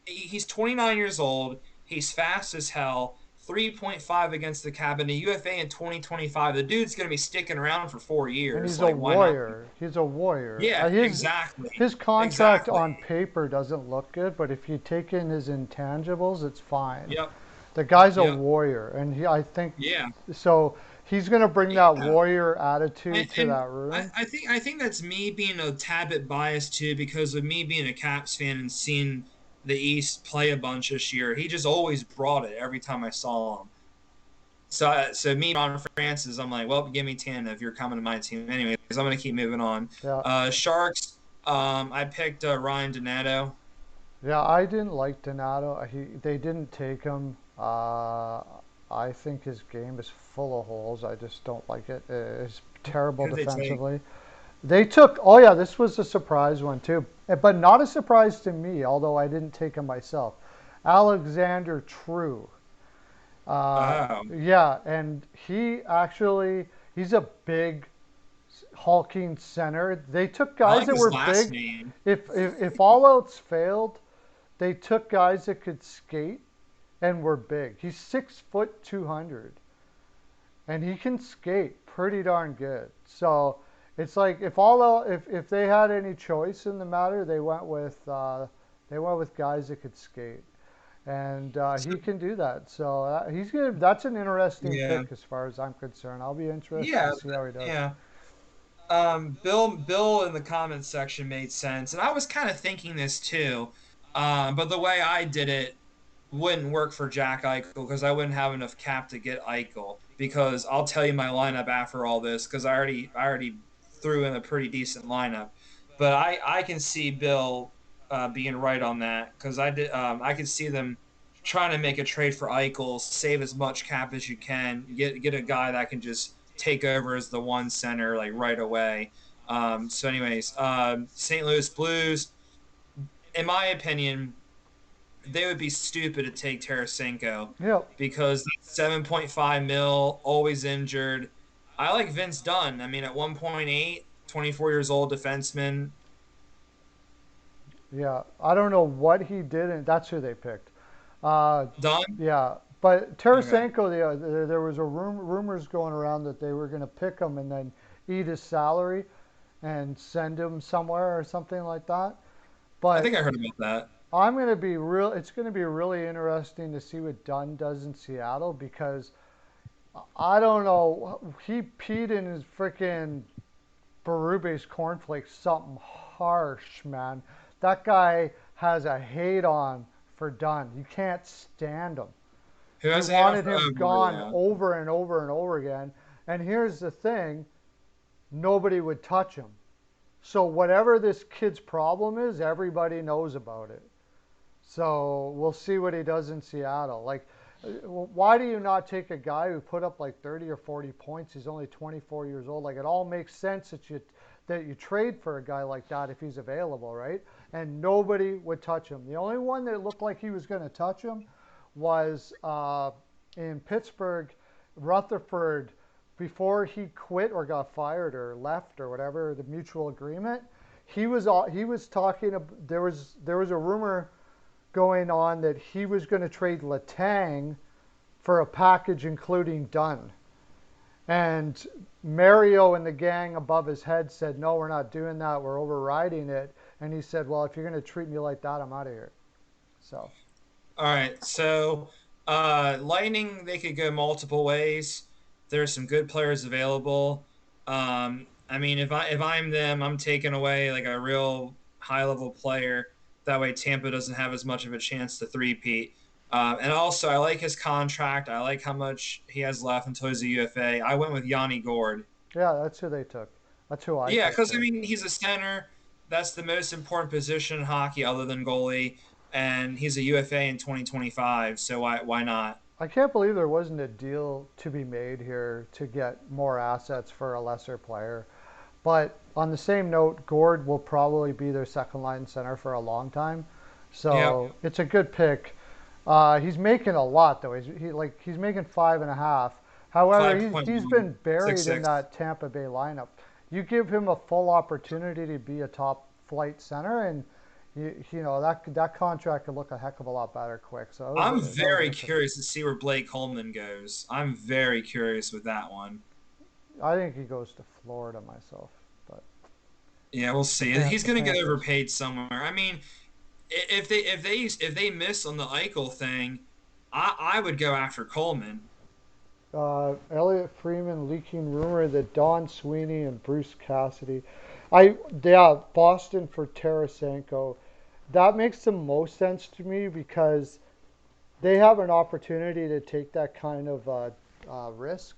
he's 29 years old. He's fast as hell. 3.5 against the cap and a UFA in 2025. The dude's going to be sticking around for 4 And years. he's a Like, why not? warrior. He's a warrior. Yeah, His exactly. contract Exactly. on paper doesn't look good, but if you take in his intangibles, it's fine. Yep. The guy's a Yep. warrior, and I think Yeah. so. He's going to bring that Yeah. warrior attitude to And that room. I think that's me being a tad bit biased too because of me being a Caps fan and seeing the East play a bunch this year. He just always brought it every time I saw him. So me, Ron Francis, I'm like, well, give me 10 if you're coming to my team. Anyways, I'm gonna keep moving on. Yeah, Sharks. I picked Ryan Donato. yeah. I didn't like Donato. They didn't take him. I think his game is full of holes. I just don't like it. It's terrible Who did they take? defensively. They took, oh yeah, this was a surprise one too, but not a surprise to me, although I didn't take him myself. Alexander True. Oh, Yeah, and he actually He's a big hulking center. They took I guys like that his were last big. name. If all else failed, they took guys that could skate and were big. He's 6 foot 200, and he can skate pretty darn good. So it's like if they had any choice in the matter, they went with guys that could skate, and So, he can do that. So he's gonna. That's an interesting yeah, pick as far as I'm concerned. I'll be interested to yeah, see how he does. yeah. Bill in the comments section made sense, and I was kind of thinking this too. But the way I did it wouldn't work for Jack Eichel because I wouldn't have enough cap to get Eichel. Because I'll tell you my lineup after all this because I already threw in a pretty decent lineup. But I can see Bill being right on that because I could see them trying to make a trade for Eichel, save as much cap as you can, get a guy that can just take over as the one center like right away. Anyways, St. Louis Blues, in my opinion, they would be stupid to take Tarasenko Yeah, because 7.5 mil, always injured. I like Vince Dunn. I mean, at 1.8, 24 years old defenseman. yeah. I don't know what he did, and that's who they picked. Uh, Dunn? yeah, but Okay. Tarasenko, there was a rumors going around that they were going to pick him and then eat his salary and send him somewhere or something like that. I But think I heard about that. I'm going to be real. It's going to be really interesting to see what Dunn does in Seattle because I don't know. He peed in his freaking Berube's cornflakes something harsh, man. That guy has a hate on for Dunn. You can't stand him. Who He has a hate on wanted for? him Oh, gone yeah. over and over and over again. And here's the thing, nobody would touch him. So whatever this kid's problem is, everybody knows about it. So we'll see what he does in Seattle. Like, why do you not take a guy who put up like 30 or 40 points? He's only 24 years old. Like, it all makes sense that you trade for a guy like that if he's available, right? And nobody would touch him. The only one that looked like he was going to touch him was in Pittsburgh, Rutherford. Before he quit or got fired or left or whatever the mutual agreement, he was talking. There was a rumor going on that he was going to trade Letang for a package including Dunn. And Mario and the gang above his head said, no, we're not doing that. We're overriding it. And he said, well, if you're going to treat me like that, I'm out of here. So, All right. Lightning, they could go multiple ways. There's some good players available. I mean, if I'm them, I'm taking away like a real high level player. That way, Tampa doesn't have as much of a chance to three-peat. And also, I like his contract. I like how much he has left until he's a UFA. I went with Yanni Gord. yeah, that's who they took. That's who I Yeah, took because I too. mean, he's a center. That's the most important position in hockey, other than goalie. And he's a UFA in 2025. So why not? I can't believe there wasn't a deal to be made here to get more assets for a lesser player. But on the same note, Gord will probably be their second line center for a long time. Yep. So it's a good pick. He's making a lot though. He's making 5.5. However, he's been 5.1, buried in 6'6". that Tampa Bay lineup. You give him a full opportunity to be a top flight center, and that contract could look a heck of a lot better quick. So I'm that was a very good pick. curious to see where Blake Coleman goes. I'm very curious with that one. I think he goes to Florida myself, but Yeah, we'll see. He's The gonna get Panthers. overpaid somewhere. I mean, if they miss on the Eichel thing, I would go after Coleman. Elliot Freeman leaking rumor that Don Sweeney and Bruce Cassidy. Yeah, Boston for Tarasenko. That makes the most sense to me because they have an opportunity to take that kind of risk.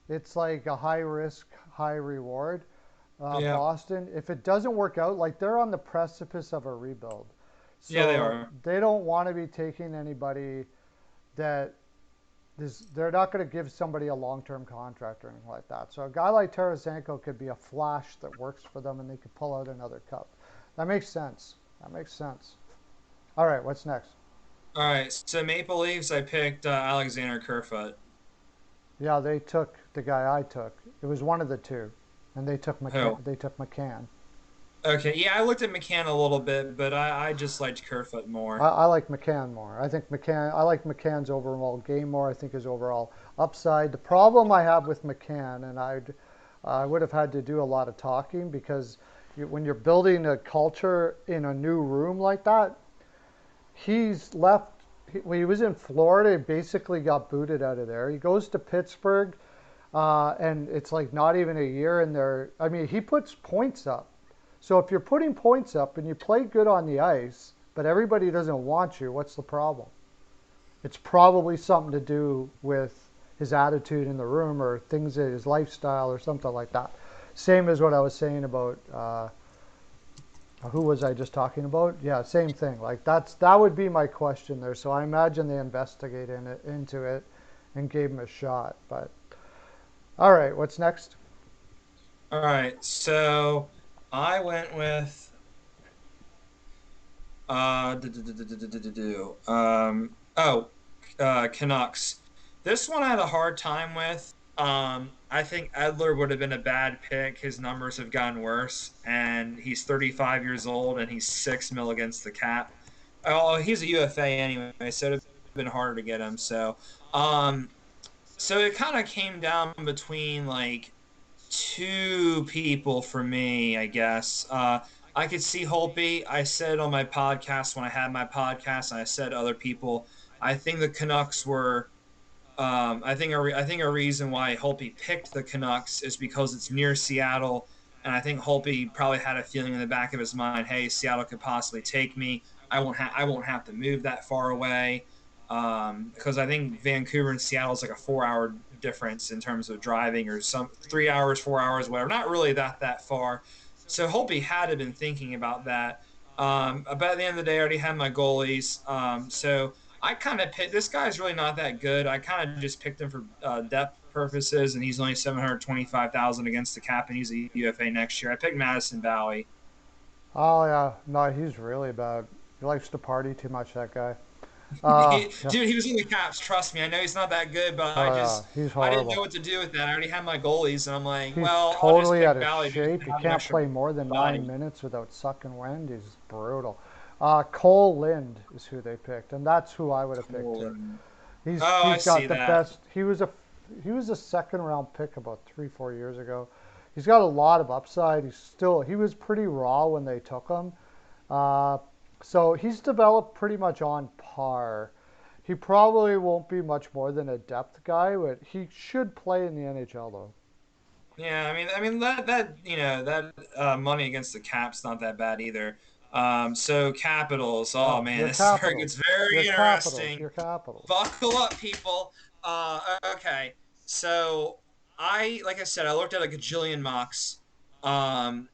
It's like a high risk, high reward. Yeah, Boston, if it doesn't work out, like they're on the precipice of a rebuild. yeah, they So are. they don't want to be taking anybody that they're not going to give somebody a long-term contract or anything like that. So a guy like Tarasenko could be a flash that works for them, and they could pull out another cup. That makes sense. That makes sense. All right, what's next? All right, so Maple Leafs, I picked Alexander Kerfoot. Yeah, they took the guy I took. It was one of the two, and Who? They took McCann. Okay, yeah, I looked at McCann a little bit, but I just liked Kerfoot more. I like McCann more. I think McCann. I like McCann's overall game more. I think his overall upside. The problem I have with McCann, and I would have had to do a lot of talking because when you're building a culture in a new room like that, he's left. When he was in Florida, he basically got booted out of there. He goes to Pittsburgh, and it's like not even a year in there. I mean, he puts points up. So if you're putting points up and you play good on the ice, but everybody doesn't want you, what's the problem? It's probably something to do with his attitude in the room or things in his lifestyle or something like that. Same as what I was saying about who was I just talking about? Yeah, same thing. Like that would be my question there. So I imagine they investigated into it and gave him a shot. But all right, what's next? All right, so I went with Canucks. This one I had a hard time with. I think Edler would have been a bad pick. His numbers have gotten worse, and he's 35 years old, and he's 6 mil against the cap. Oh, he's a UFA anyway, so it'd have been harder to get him. Um, so it kind of came down between like two people for me, I guess. I could see Holtby. I said on my podcast when I had my podcast, and I said to other people, I think the Canucks were. I think a reason why Holtby picked the Canucks is because it's near Seattle, and I think Holtby probably had a feeling in the back of his mind, hey, Seattle could possibly take me. I won't have to move that far away. Because I think Vancouver and Seattle is like a 4 hour difference in terms of driving, or some 3 hours, 4 hours, whatever. Not really that far. So Holtby had to been thinking about that. But at the end of the day, I already had my goalies. So I kind of picked this guy's really not that good. I kind of just picked him for depth purposes, and he's only 725,000 against the cap, and he's a UFA next year. I picked Madison Bowie. Oh yeah, no, he's really bad. He likes to party too much. That guy. Yeah. Dude, he was in the Caps. Trust me, I know he's not that good, but Oh yeah, he's I didn't know horrible. what to do with that. I already had my goalies, and I'm like, He's well, I'll just totally pick out of Valley just to shape. He have an can't extra play more than nine body. minutes without sucking wind. He's brutal. Cole Lind is who they picked, and that's who I would have picked too. Cool. Oh, I He's see got the that. best. He was a second round pick about 3 4 years ago. He's got a lot of upside. He was pretty raw when they took him. Uh, so he's developed pretty much on par. He probably won't be much more than a depth guy, but he should play in the NHL though. Yeah, I mean that that money against the Caps not that bad either. So Capitals. Oh No, man, your this is where it Capitals, gets very your Capitals, interesting. your Capitals. Buckle up, people. Okay, so like I said, I looked at a gajillion mocks. Um,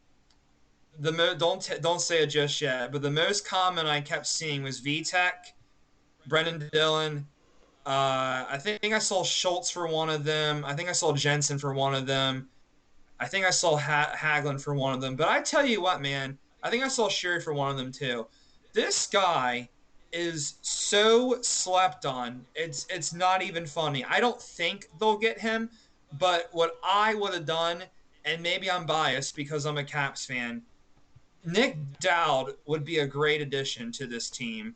don't say it just yet, but the most common I kept seeing was VTech, Brendan Dillon. I think I saw Schultz for one of them. I think I saw Jensen for one of them. I think I saw Hagelin for one of them. But I tell you what, man, I think I saw Sherry for one of them too. This guy is so slept on. It's not even funny. I don't think they'll get him, but what I would have done, and maybe I'm biased because I'm a Caps fan, Nick Dowd would be a great addition to this team.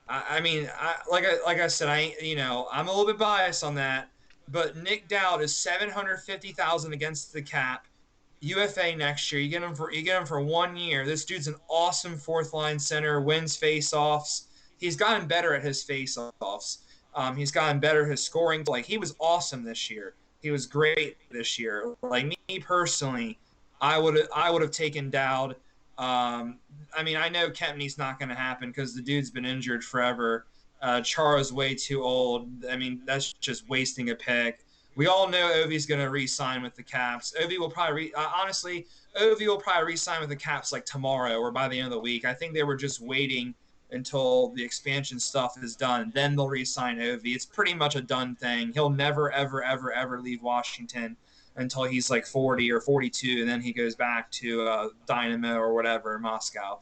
I mean, like I said, I'm a little bit biased on that, but Nick Dowd is 750,000 against the cap. UFA next year. You get him for 1 year. This dude's an awesome fourth line center. Wins faceoffs. He's gotten better at his faceoffs. He's gotten better at his scoring. Like he was awesome this year. He was great this year. Like me personally, I would have taken Dowd. I mean, I know Kempney's not going to happen because the dude's been injured forever. Chara's way too old. I mean, that's just wasting a pick. We all know Ovi's going to re-sign with the Caps. Ovi will probably honestly, Ovi will probably re-sign with the Caps like tomorrow or by the end of the week. I think they were just waiting until the expansion stuff is done. Then they'll re-sign Ovi. It's pretty much a done thing. He'll never, ever, ever, ever leave Washington until he's like 40 or 42, and then he goes back to Dynamo or whatever, Moscow.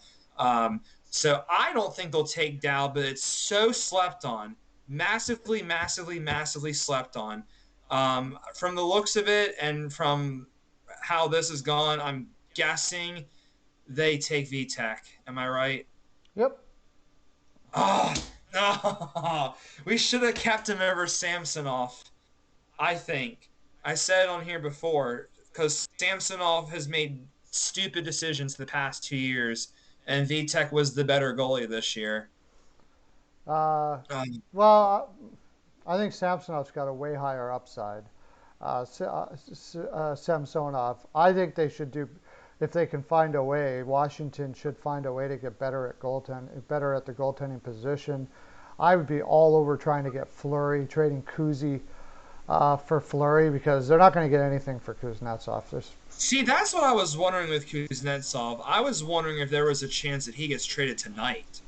So I don't think they'll take Dow, but it's so slept on, massively, massively, massively slept on. From the looks of it and from how this has gone, I'm guessing they take VTech. Am I right? Yep. Oh, no. We should have kept him over Samsonov, I think. I said on here before, because Samsonov has made stupid decisions the past 2 years, and VTech was the better goalie this year. Uh, Um, well, I think Samsonov's got a way higher upside. Samsonov, I think they should do, if they can find a way, Washington should find a way to get better at better at the goaltending position. I would be all over trying to get Fleury, trading Kuzi for Fleury because they're not going to get anything for Kuznetsov. See, that's what I was wondering with Kuznetsov. I was wondering if there was a chance that he gets traded tonight.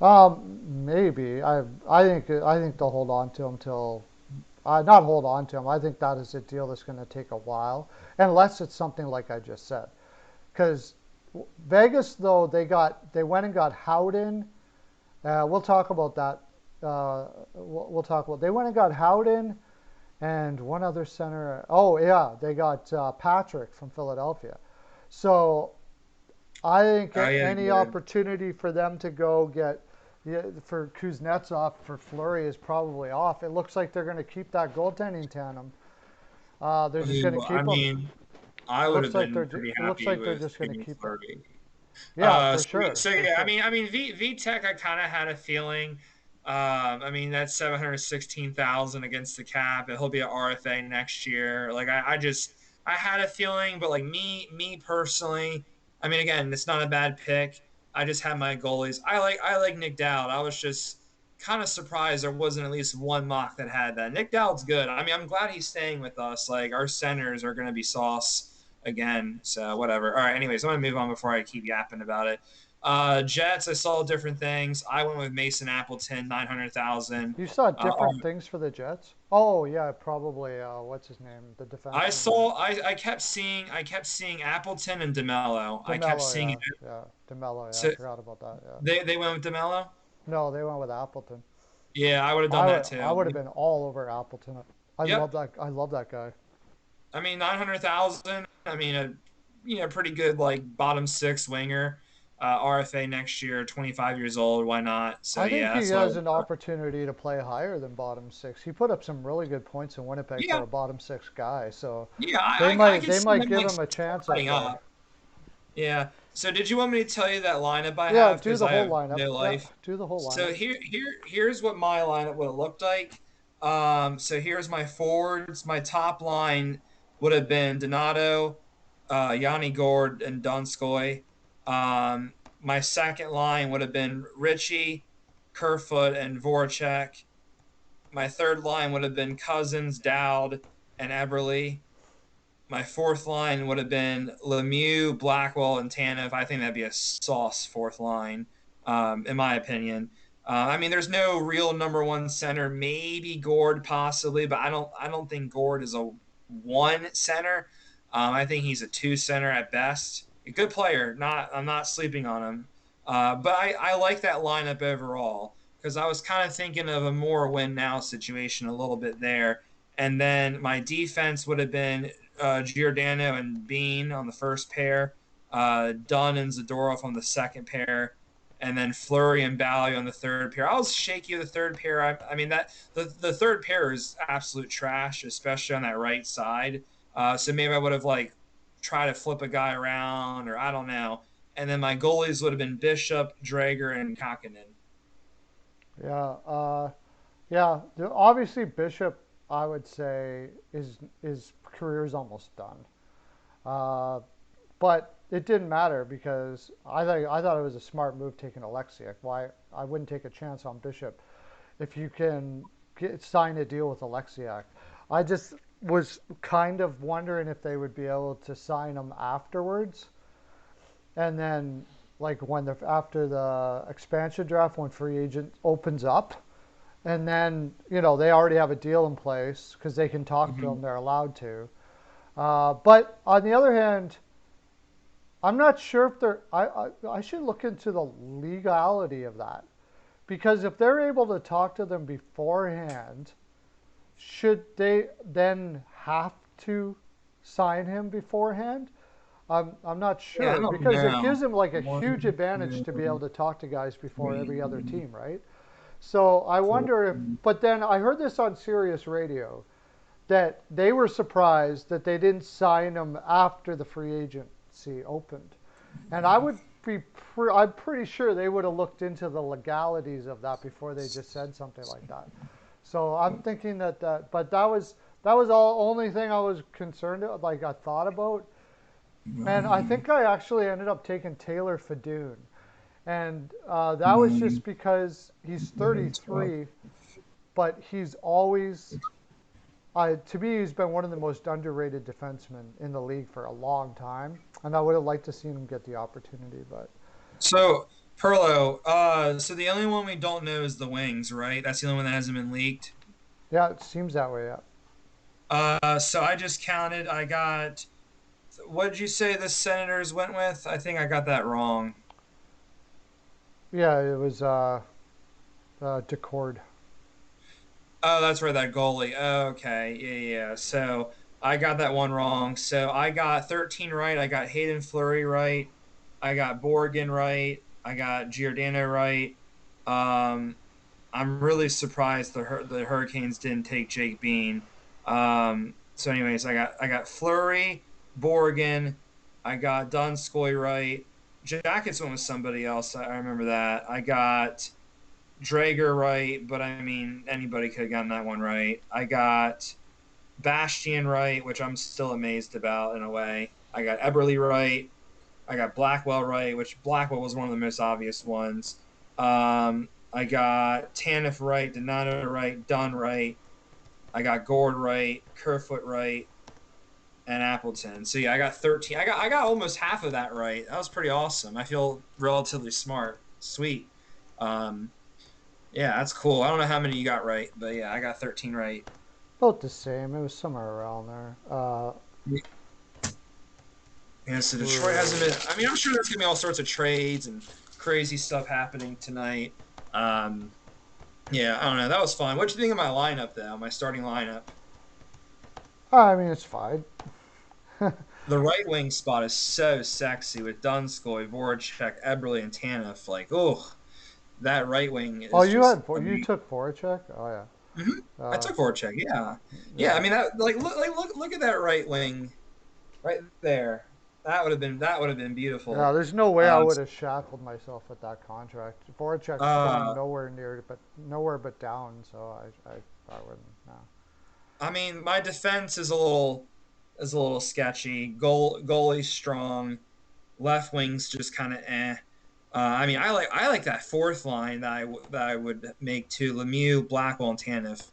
Maybe I think they'll hold on to him till not hold on to him. I think that is a deal that's going to take a while, unless it's something like I just said. Because Vegas, though, they went and got Howden. We'll talk about that. We'll talk about. They went and got Howden and one other center. Oh yeah, they got Patrick from Philadelphia. So I think Oh yeah, any good. opportunity for them to go get, yeah, for Kuznetsov for Fleury is probably off. It looks like they're going to keep that goaltending tandem. They're just going to Who, I keep them. mean, I It would looks have like been pretty it looks happy like they're with just going to getting keep them. Flurry. Yeah, for So sure, for yeah, I sure. mean, V Tech, I kind of had a feeling. I mean, that's 716,000 against the cap, and he'll be at RFA next year. Like, I had a feeling, but like me personally, I mean, again, it's not a bad pick. I just had my goalies. I like Nick Dowd. I was just kind of surprised there wasn't at least one mock that had that. Nick Dowd's good. I mean, I'm glad he's staying with us. Like, our centers are going to be sauce again. So whatever. All right. Anyways, I'm gonna move on before I keep yapping about it. Jets, I saw different things. I went with Mason Appleton, 900,000. You saw Uh, different things for the Jets. Oh yeah, probably. What's his name? The defenseman there. I kept seeing Appleton and Demelo. I kept Demelo, seeing yeah, it. yeah. Demelo, yeah. I So forgot about that. Yeah. they went with Demelo. No, they went with Appleton. Yeah, I would have done that I too. would have been all over Appleton. Yep. I love that guy. I mean, 900,000. I mean, pretty good like bottom six winger. RFA next year, 25 years old. Why not? So I think yeah, he that's what I has would an do. opportunity to play higher than bottom six. He put up some really good points in Winnipeg for Yeah, a bottom six guy, so yeah, I can they see might him give like him a chance up starting there. up. Yeah. So did you want me to tell you that lineup I Yeah, have? do Because the I whole have lineup. no Yeah, life. do the whole lineup. So here's what my lineup would have looked like. So here's my forwards. My top line would have been Donato, Yanni Gord, and Donskoy. My second line would have been Richie, Kerfoot, and Voracek. My third line would have been Cousins, Dowd, and Eberle. My fourth line would have been Lemieux, Blackwell, and Tanev. I think that'd be a sauce fourth line, in my opinion. I mean, there's no real number one center. Maybe Gord, possibly, but I don't think Gord is a one center. I think he's a two center at best. A good player. I'm not sleeping on him. But I like that lineup overall because I was kind of thinking of a more win now situation a little bit there. And then my defense would have been Giordano and Bean on the first pair, Dunn and Zadorov on the second pair, and then Flurry and Bally on the third pair. I was shaky with the third pair. I mean that the third pair is absolute trash, especially on that right side. So maybe I would have like tried to flip a guy around, or I don't know. And then my goalies would have been Bishop, Drager, and Kakinen. Yeah, yeah. Obviously, Bishop, I would say, is his career is almost done. Uh, but it didn't matter because I thought it was a smart move taking Alexiak. Why I wouldn't take a chance on Bishop if you can sign a deal with Alexiak. I just was kind of wondering if they would be able to sign him afterwards, and then like when the after the expansion draft when free agent opens up, and then they already have a deal in place because they can talk to him. Mm-hmm. They're allowed to. But on the other hand, I'm not sure if they're. I should look into the legality of that because if they're able to talk to them beforehand, should they then have to sign him beforehand? I'm not Yeah, I sure don't because it know. gives him like a huge One, advantage to be able two, to talk to guys before every other three, team, right? So I four. wonder if, but then I heard this on Sirius Radio that they were surprised that they didn't sign him after the free agency opened. And I would be, I'm pretty sure they would have looked into the legalities of that before they just said something like that. So I'm thinking but that was all only thing I was concerned like I thought about. And I think I actually ended up taking Taylor Fadoon, and that was Nine, just because he's 12. 33, but he's always to me, he's been one of the most underrated defensemen in the league for a long time, and I would have liked to see him get the opportunity. But So, Perlo, so the only one we don't know is the wings, right? That's the only one that hasn't been leaked. yeah, it seems that way. Yeah, So I just counted. I got, what did you say the Senators went with? I think I got that wrong. yeah, it was Decord. Oh, that's right, that goalie. Oh, okay, yeah. So I got that one wrong. So I got 13 right. I got Hayden Fleury right. I got Borgen right. I got Giordano right. Um, I'm really surprised the Hurricanes didn't take Jake Bean. So, anyways, I got Fleury, Borgen. I got Donskoy right. Jackets went with somebody else. I remember that. I got Drager right, but I mean anybody could have gotten that one right. I got Bastian right, which I'm still amazed about in a way. I got Eberly right. I got Blackwell right, which Blackwell was one of the most obvious ones. I got Tanev right, Donato right, Dunn right. I got Gord right, Kerfoot right, and Appleton. So yeah, I got 13. I got almost half of that right. That was pretty awesome. I feel relatively smart. Sweet. Um, yeah, that's cool. I don't know how many you got right, but yeah, I got 13 right. About the same. It was somewhere around there. Yeah, so Detroit hasn't For been. I mean, I'm sure there's gonna be all sorts of trades and crazy stuff happening tonight. Um, yeah, I don't know. That was fun. What do you think of my lineup, though? My starting lineup. I mean, it's fine. The right wing spot is so sexy with Dunskoy, Voracek, Eberle, and Tanev. Like, oh, that right wing Oh, is you just. had I you mean, took Voracek. Oh yeah. I Uh, took Voracek. Yeah, yeah. I yeah. mean, that look at that right wing right there. That would have been Yeah, beautiful. there's no way I Um, would have shackled myself with that contract. Voracek's going uh, nowhere but down, so I wouldn't. No. I mean, my defense is a little sketchy. Goalie strong, left wing's just kind of eh. I mean, I like that fourth line that I would make too. Lemieux, Blackwell, and Tanev.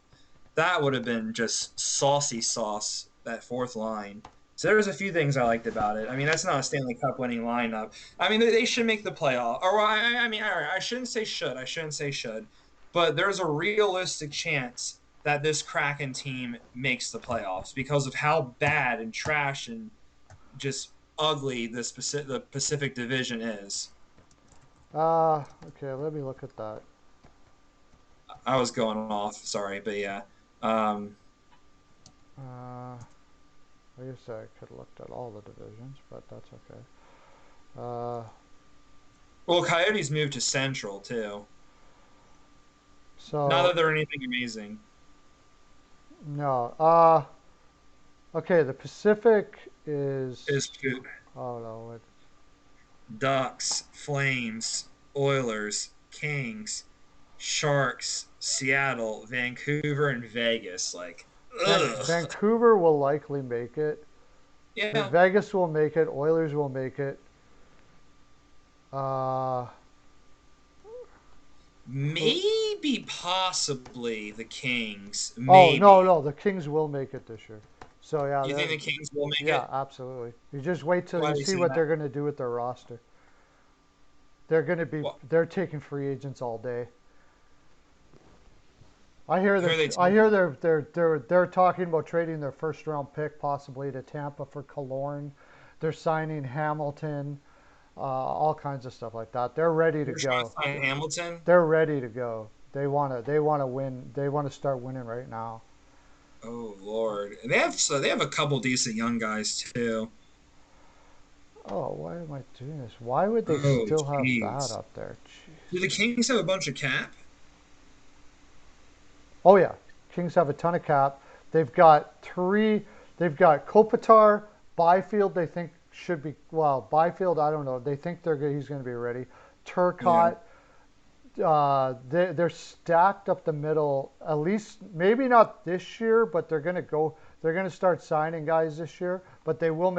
That would have been just saucy sauce. That fourth line. So there's a few things I liked about it. I mean, that's not a Stanley Cup winning lineup. I mean, they should make the playoff. Or I mean, all right, I shouldn't say should. I shouldn't say should. But there's a realistic chance that this Kraken team makes the playoffs because of how bad and trash and just ugly the Pacific Division is. Okay, let me look at that. I was going off, sorry, but yeah. Um, Uh, I guess I could have looked at all the divisions, but that's okay. Uh, well, Coyotes moved to Central too. Not so that they're anything amazing. no. Okay, the Pacific Is is. Oh no, Ducks, Flames, Oilers, Kings, Sharks, Seattle, Vancouver, and Vegas. Like, ugh. Vancouver will likely make it. Yeah, Vegas will make it. Oilers will make it. Uh, maybe possibly the Kings. oh no, Maybe. no, the Kings will make it this year. So yeah, You think the Kings will make yeah, it? absolutely. You just wait till Why you do you see say what that? they're going to do with their roster. Well, They're taking free agents all day. who are they I taking? hear they're talking about trading their first round pick possibly to Tampa for Killorn. They're signing Hamilton, all kinds of stuff like that. They're ready to They're trying go. to sign Hamilton. They're ready to go. They want to win. They want to start winning right now. Oh Lord, they have a couple decent young guys too. Oh, why am I doing this? Why would they Oh still have that jeez. up there? Jeez. Do the Kings have a bunch of cap? Oh yeah, Kings have a ton of cap. They've got three. They've got Kopitar, Byfield. They think should be well. Byfield, I don't know. They think he's going to be ready. Yeah. Turcotte. They're stacked up the middle. At least maybe not this year, but they're going to go. They're going to start signing guys this year. But they will.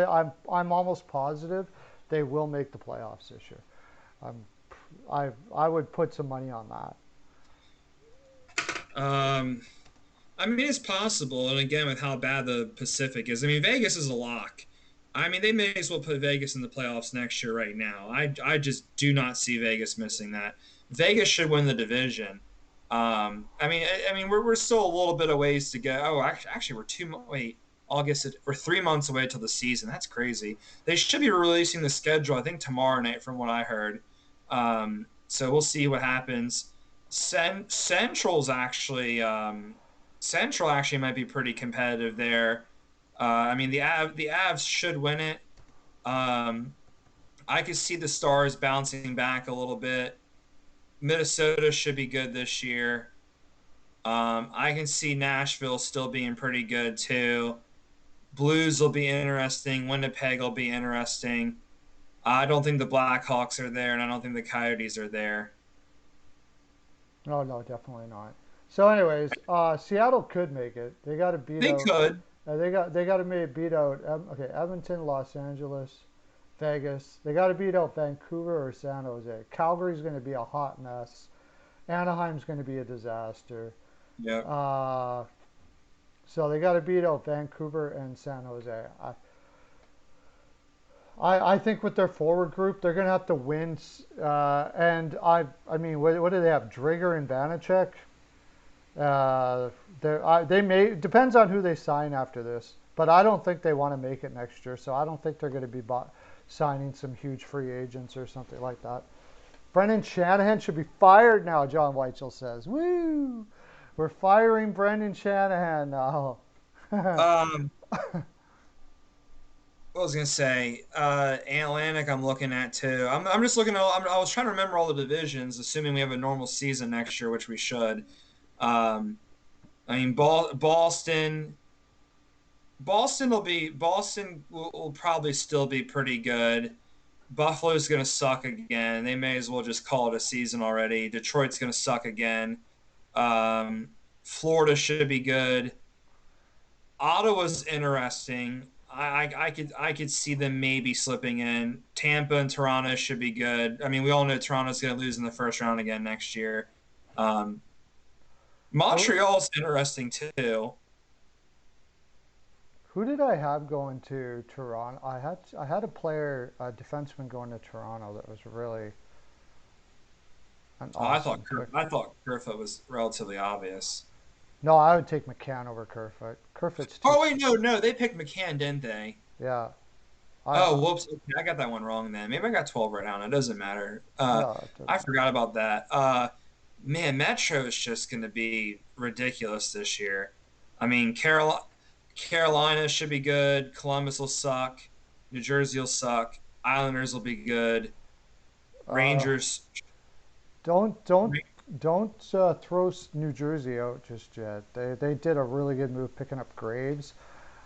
I'm almost positive they will make the playoffs this year. I'm, I would put some money on that. Um, I mean, it's possible, and again, with how bad the Pacific is, I mean, Vegas is a lock. I mean, they may as well put Vegas in the playoffs next year right now. I just do not see Vegas missing that. Vegas should win the division. I mean, we're still a little bit of ways to go. Oh, actually, we're wait, we're 3 months away till the season. That's crazy. They should be releasing the schedule, I think, tomorrow night, from what I heard. So we'll see what happens. Central's actually Central actually might be pretty competitive there. I mean, the Avs should win it. Um, I could see the Stars bouncing back a little bit. Minnesota should be good this year. I can see Nashville still being pretty good too. Blues will be interesting. Winnipeg will be interesting. I don't think the Blackhawks are there, and I don't think the Coyotes are there. No, no, definitely not. So, anyways, Seattle could make it. They got to beat They out. could. They got to beat out. Okay, Edmonton, Los Angeles, Vegas. They got to beat out Vancouver or San Jose. Calgary's going to be a hot mess. Anaheim's going to be a disaster. Yep. Uh, so they got to beat out Vancouver and San Jose. I think with their forward group, they're going to have to win. I mean, what do they have? Drigger and Vanacek. Uh, they may depends on who they sign after this, but I don't think they want to make it next year. So I don't think they're going to be signing some huge free agents or something like that. Brendan Shanahan should be fired now. John Weichel says, "Woo, we're firing Brendan Shanahan now." Um, what was I gonna say? Atlantic, I'm looking at too. I'm just looking at. I was trying to remember all the divisions, assuming we have a normal season next year, which we should. Um, I mean, Boston will probably still be pretty good. Buffalo's gonna suck again. They may as well just call it a season already. Detroit's gonna suck again. Um, Florida should be good. Ottawa's interesting. I could see them maybe slipping in. Tampa and Toronto should be good. I mean, we all know Toronto's going to lose in the first round again next year. Um, who, Montreal's interesting too. who did I have going to Toronto? I had a player, a defenseman going to Toronto that was really an Oh, awesome pick. I thought Kerfoot was relatively obvious. No, I would take McCann over Kerfoot. Kerfoot's too. Oh wait, no, they picked McCann, didn't they? Yeah, I Oh, whoops. Okay, I got that one wrong then. Maybe I got 12 right now. It doesn't matter. no, it I doesn't matter. forgot about that. Man, Metro is just going to be ridiculous this year. I mean, Carolina should be good. Columbus will suck. New Jersey will suck. Islanders will be good. Uh, Rangers. don't don't don't throw New Jersey out just yet. They did a really good move picking up Graves.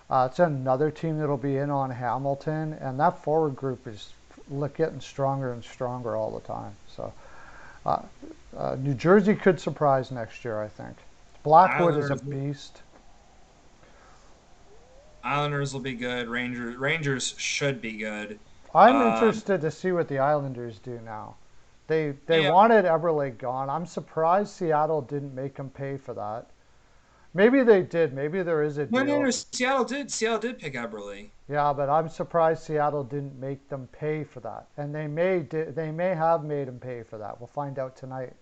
It's another team that'll be in on Hamilton, and that forward group is getting stronger and stronger all the time. So uh, New Jersey could surprise next year, I think. Blackwood is a Islanders. beast. Islanders will be good. Rangers should be good. I'm Um, interested to see what the Islanders do now. They yeah. wanted Eberle gone. I'm surprised Seattle didn't make him pay for that. Maybe they did. Maybe there is a No. deal. Seattle did pick Eberle. Yeah, but I'm surprised Seattle didn't make them pay for that, and they may have made them pay for that. We'll find out tonight.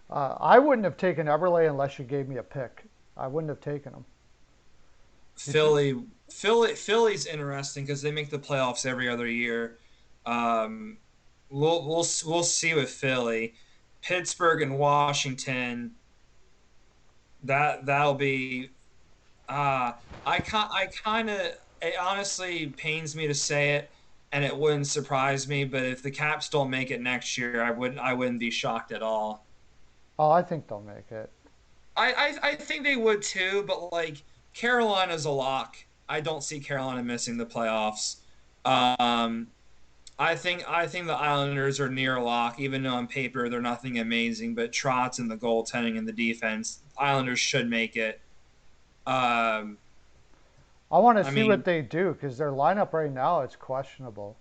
I wouldn't have taken Eberle unless you gave me a pick. I wouldn't have taken him. Did you? Philly's interesting because they make the playoffs every other year. Um, we'll see with Philly, Pittsburgh and Washington. That'll be. Uh, I kind of, it honestly pains me to say it, and it wouldn't surprise me. But if the Caps don't make it next year, I wouldn't be shocked at all. Oh, I think they'll make it. I think they would too, but like Carolina's a lock. I don't see Carolina missing the playoffs. Um, I think the Islanders are near a lock, even though on paper they're nothing amazing. But Trotz and the goaltending and the defense, Islanders should make it. Um, I want to I see what mean, they do because their lineup right now it's questionable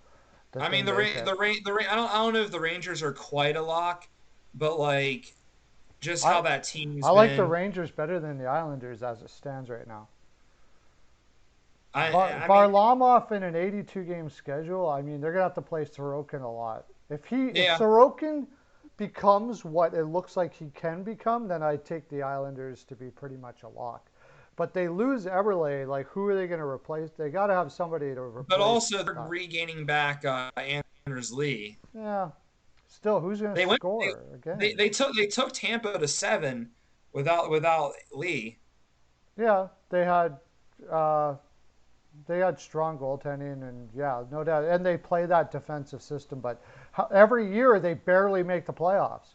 that I they mean make it. I don't know if the Rangers are quite a lock, but like just I how that team's I like the been. Rangers better than the Islanders as it stands right now. I mean, Varlamov in an 82 game schedule. I mean, they're gonna have to play Sorokin a lot. If yeah, Sorokin becomes what it looks like he can become, then I take the Islanders to be pretty much a lock. But they lose Eberle. Like, who are they going to replace? They got to have somebody to but replace also they're that. regaining back Anders Lee. Yeah. Still, who's going to They went score again? they took Tampa to 7 without Lee. Yeah, uh, they had strong goaltending, and yeah, no doubt. And they play that defensive system, but every year they barely make the playoffs.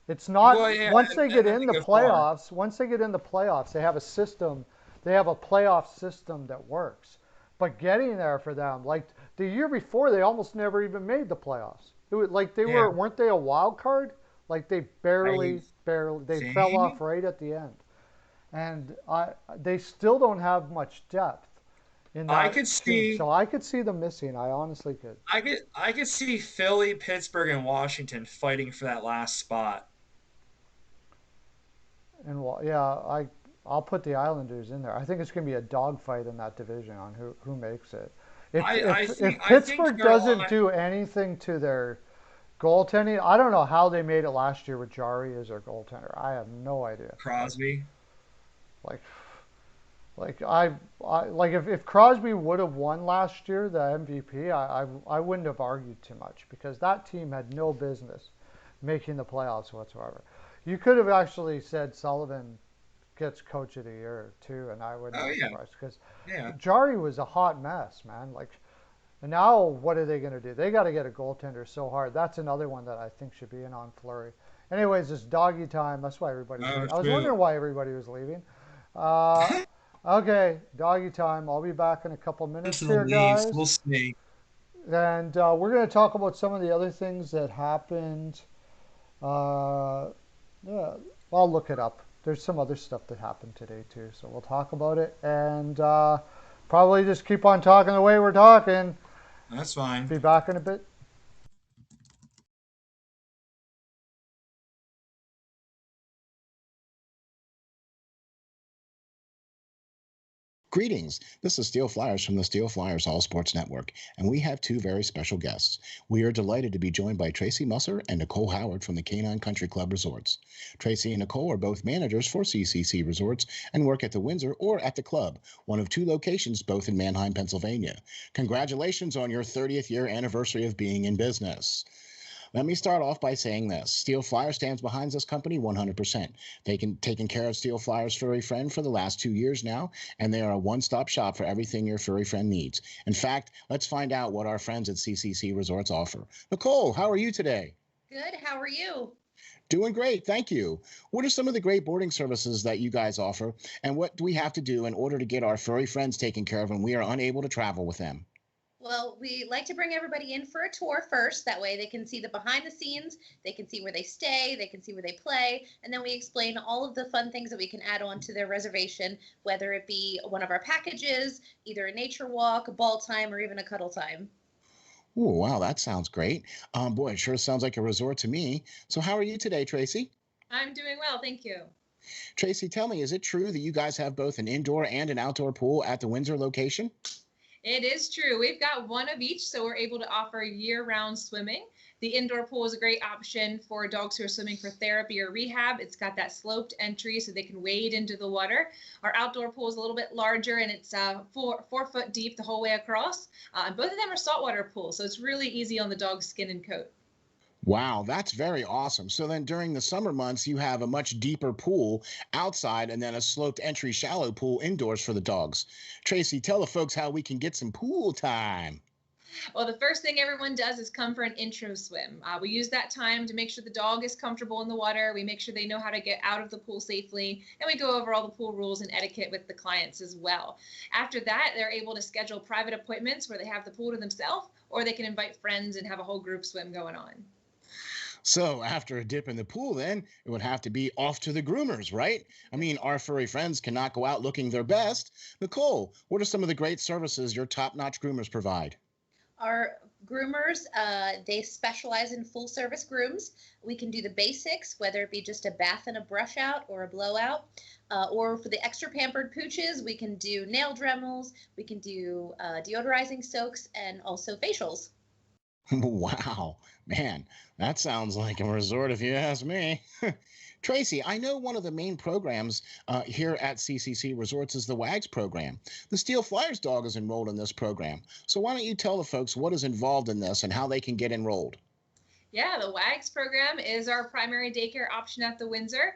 It's not Well, yeah, once they get and in they the go far. playoffs. Once they get in the playoffs, they have a system. They have a playoff system that works. But getting there for them, like the year before, they almost never even made the playoffs. It was like they Yeah, weren't they a wild card? Like they I barely, they fell off think right at the end. And they still don't have much depth in I that could team. see So I could see them missing. I honestly could. I could see Philly, Pittsburgh, and Washington fighting for that last spot. And well, yeah, I'll put the Islanders in there. I think it's going to be a dogfight in that division on who makes it. If I think Pittsburgh doesn't Carolina do anything to their goaltending, I don't know how they made it last year with Jari as their goaltender. I have no idea. Crosby. Like like like if Crosby would have won last year the MVP, I wouldn't have argued too much because that team had no business making the playoffs whatsoever. You could have actually said Sullivan gets Coach of the Year too, and I wouldn't Oh have been yeah, surprised because yeah. Jari was a hot mess, man. Like, and now what are they going to do? They got to get a goaltender so hard. That's another one that I think should be in on Flurry. Anyways, it's doggy time. That's why everybody's Oh leaving. I was shoot. wondering why everybody was leaving. Uh, okay, doggy time. I'll be back in a couple minutes To the here, Leafs. guys. We'll see. And we're going to talk about some of the other things that happened. Uh, yeah, I'll look it up. There's some other stuff that happened today too, so we'll talk about it and probably just keep on talking the way we're talking. That's fine. Be back in a bit. Greetings. This is Steel Flyers from the Steel Flyers All Sports Network, and we have two very special guests. We are delighted to be joined by Tracy Musser and Nicole Howard from the Canine Country Club Resorts. Tracy and Nicole are both managers for CCC Resorts and work at the Windsor or at the club, one of two locations both in Manheim, Pennsylvania. Congratulations on your 30th year anniversary of being in business. Let me start off by saying this. Steel Flyer stands behind this company 100%. Taken care of Steel Flyer's furry friend for the last 2 years now, and they are a one-stop shop for everything your furry friend needs. In fact, let's find out what our friends at CCC Resorts offer. Nicole, how are you today? Good. How are you? Doing great, thank you. What are some of the great boarding services that you guys offer, and what do we have to do in order to get our furry friends taken care of when we are unable to travel with them? Well, we like to bring everybody in for a tour first. That way they can see the behind the scenes, they can see where they stay, they can see where they play, and then we explain all of the fun things that we can add on to their reservation, whether it be one of our packages, either a nature walk, a ball time, or even a cuddle time. Oh, wow, that sounds great. Boy, it sure sounds like a resort to me. So how are you today, Tracy? I'm doing well, thank you. Tracy, tell me, is it true that you guys have both an indoor and an outdoor pool at the Windsor location? It is true. We've got one of each, so we're able to offer year-round swimming. The indoor pool is a great option for dogs who are swimming for therapy or rehab. It's got that sloped entry so they can wade into the water. Our outdoor pool is a little bit larger and it's 4 foot deep the whole way across. And both of them are saltwater pools, so it's really easy on the dog's skin and coat. Wow, that's very awesome. So then during the summer months, you have a much deeper pool outside and then a sloped entry shallow pool indoors for the dogs. Tracy, tell the folks how we can get some pool time. Well, the first thing everyone does is come for an intro swim. We use that time to make sure the dog is comfortable in the water. We make sure they know how to get out of the pool safely, and we go over all the pool rules and etiquette with the clients as well. After that, they're able to schedule private appointments where they have the pool to themselves, or they can invite friends and have a whole group swim going on. So after a dip in the pool, then it would have to be off to the groomers, right? I mean, our furry friends cannot go out looking their best. Nicole, what are some of the great services your top notch groomers provide? Our groomers, they specialize in full service grooms. We can do the basics, whether it be just a bath and a brush out or a blowout. Or for the extra pampered pooches, we can do nail dremels, we can do deodorizing soaks, and also facials. Wow, man, that sounds like a resort if you ask me. Tracy, I know one of the main programs here at CCC Resorts is the WAGS program. The Steel Flyers dog is enrolled in this program. So why don't you tell the folks what is involved in this and how they can get enrolled? Yeah, the WAGS program is our primary daycare option at the Windsor.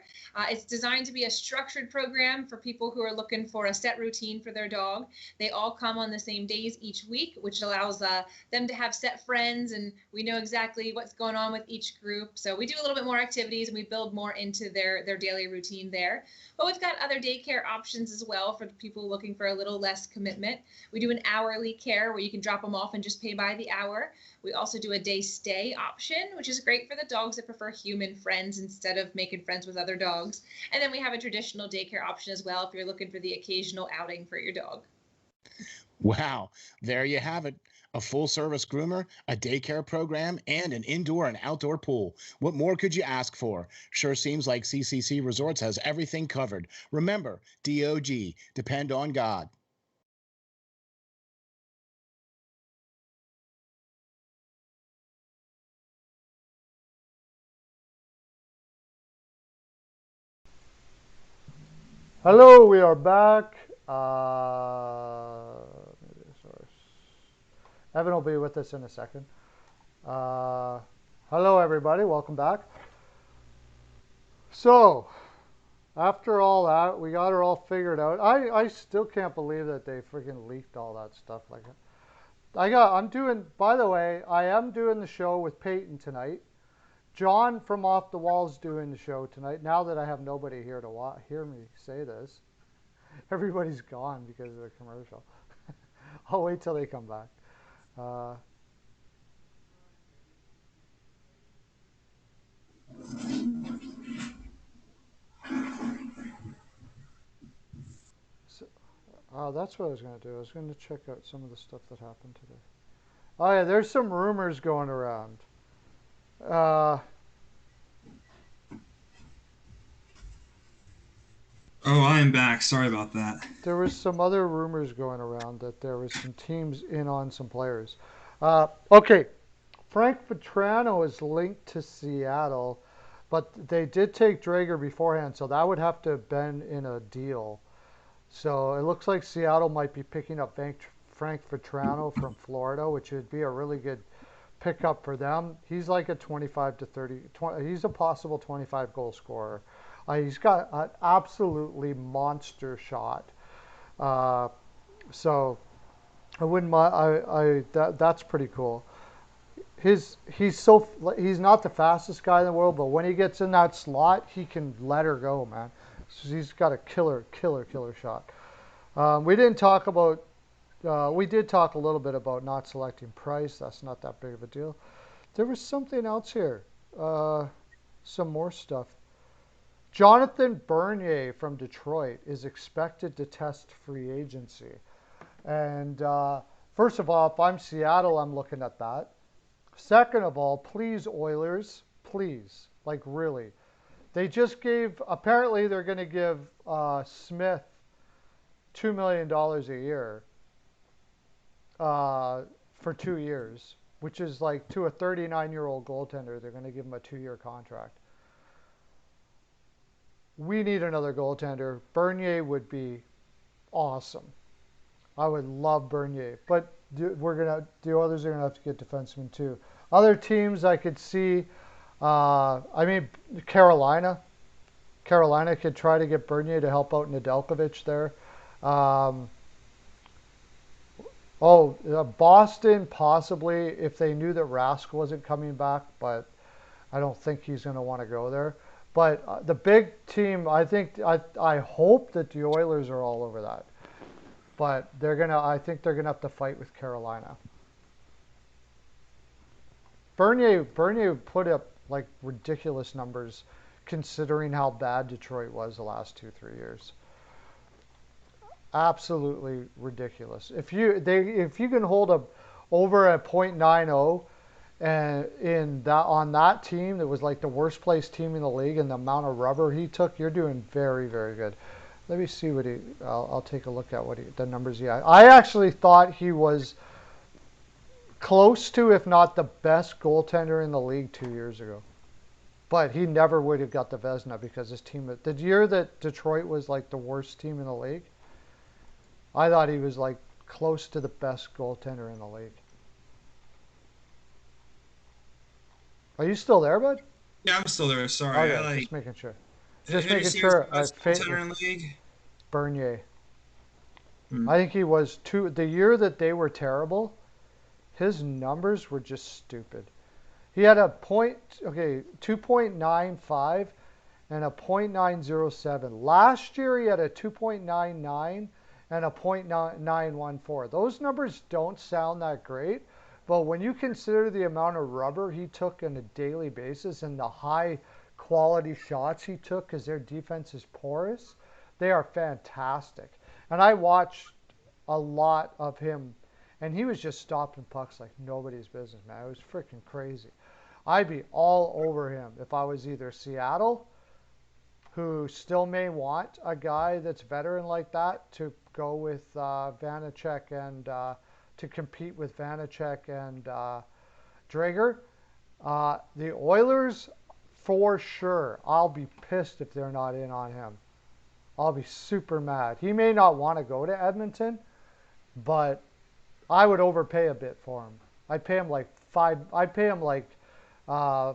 It's designed to be a structured program for people who are looking for a set routine for their dog. They all come on the same days each week, which allows them to have set friends, and we know exactly what's going on with each group. So we do a little bit more activities and we build more into their daily routine there. But we've got other daycare options as well for people looking for a little less commitment. We do an hourly care where you can drop them off and just pay by the hour. We also do a day stay option, which is great for the dogs that prefer human friends instead of making friends with other dogs. And then we have a traditional daycare option as well if you're looking for the occasional outing for your dog. Wow, there you have it. A full service groomer, a daycare program, and an indoor and outdoor pool. What more could you ask for? Sure seems like CCC Resorts has everything covered. Remember, DOG, depend on God. Hello, we are back. Evan will be with us in a second. Uh, Hello, everybody. Welcome back. So, after all that, we got it all figured out. I still can't believe that they freaking leaked all that stuff like that. I'm doing, by the way, I am doing the show with Peyton tonight. John from Off the Wall's doing the show tonight. Now that I have nobody here to hear me say this, everybody's gone because of the commercial. I'll wait till they come back. Uh, so, that's what I was going to do. I was going to check out some of the stuff that happened today. Oh yeah, there's some rumors going around. Uh, Oh, I am back. Sorry about that. there was some other rumors going around that there was some teams in on some players. Okay, Frank Vetrano is linked to Seattle, but they did take Drager beforehand, so that would have to have been in a deal. So it looks like Seattle might be picking up Frank Vetrano from Florida, which would be a really good pickup for them. He's like a 25 to 30, 20, he's a possible 25 goal scorer. He's got an absolutely monster shot. Uh, so I wouldn't mind. That's pretty cool. He's not the fastest guy in the world, but when he gets in that slot, he can let her go, man. So he's got a killer shot. We didn't talk about. We did talk a little bit about not selecting Price. That's not that big of a deal. There was something else here. Some more stuff. Jonathan Bernier from Detroit is expected to test free agency. And first of all, if I'm Seattle, I'm looking at that. Second of all, please, Oilers, please, like really. They just apparently they're going to give Smith $2 million a year for 2 years, which is like to a 39-year-old goaltender, they're going to give him a 2-year contract. We need another goaltender. Bernier would be awesome. I would love Bernier, but the others are gonna have to get defensemen too. Other teams I could see. I mean, Carolina. Carolina could try to get Bernier to help out Nedeljkovic there. Um, Boston possibly if they knew that Rask wasn't coming back, but I don't think he's going to want to go there. But the big team, I hope that the Oilers are all over that. But I think they're gonna have to fight with Carolina. Bernier put up like ridiculous numbers, considering how bad Detroit was the last 2 3 years. Absolutely ridiculous. If you can hold a over a .90 and in that on that team that was like the worst placed team in the league and the amount of rubber he took, you're doing very very good. Let me see what he. I'll take a look at the numbers he had. I actually thought he was close to, if not the best goaltender in the league 2 years ago. But he never would have got the Vezina because his team. The year that Detroit was like the worst team in the league, I thought he was like close to the best goaltender in the league. Are you still there, bud? Yeah, I'm still there. Oh Sorry. yeah, just making sure. Who Just did you making say was the sure. best goaltender in the league? Bernier. Hmm. I think he was two. The year that they were terrible, his numbers were just stupid. He had a 2.95 and a .907. Last year he had a 2.99 and a .914. Those numbers don't sound that great, but when you consider the amount of rubber he took on a daily basis and the high quality shots he took because their defense is porous, they are fantastic. And I watched a lot of him, and he was just stopping pucks like nobody's business, man. It was freaking crazy. I'd be all over him if I was either Seattle, who still may want a guy that's veteran like that to go with Vanacek and to compete with Vanacek and Drager. The Oilers, for sure. I'll be pissed if they're not in on him. I'll be super mad. He may not want to go to Edmonton, but I would overpay a bit for him. I'd pay him like five. I'd pay him like uh,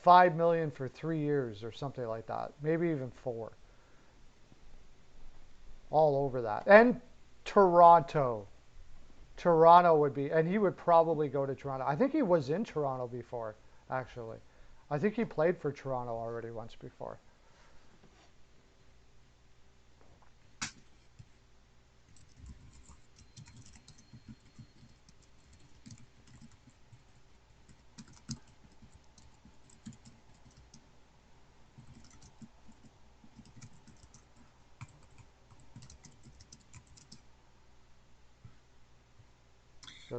5 million for 3 years or something like that. Maybe even four. All over that. And Toronto. Toronto would be, and he would probably go to Toronto. I think he was in Toronto before, actually. I think he played for Toronto already once before.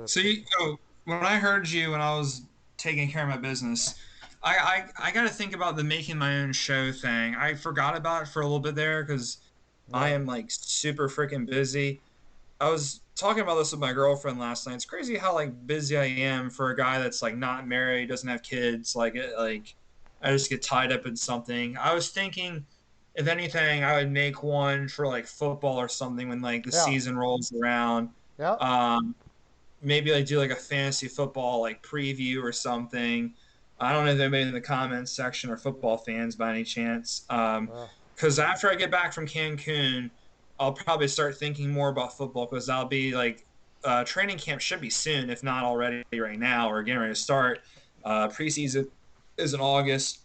So when I heard you when I was taking care of my business, I got to think about the making my own show thing. I forgot about it for a little bit there because I Yeah. am like super freaking busy. I was talking about this with my girlfriend last night. It's crazy how like busy I am for a guy that's like not married, doesn't have kids. Like I just get tied up in something. I was thinking, if anything, I would make one for like football or something when like the Yeah. season rolls around. Yeah. Um, Maybe like do like a fantasy football like preview or something. I don't know if anybody in the comments section are football fans by any chance. Uh, Because after I get back from Cancun, I'll probably start thinking more about football because I'll be like training camp should be soon, if not already right now or getting ready to start. Preseason is in August,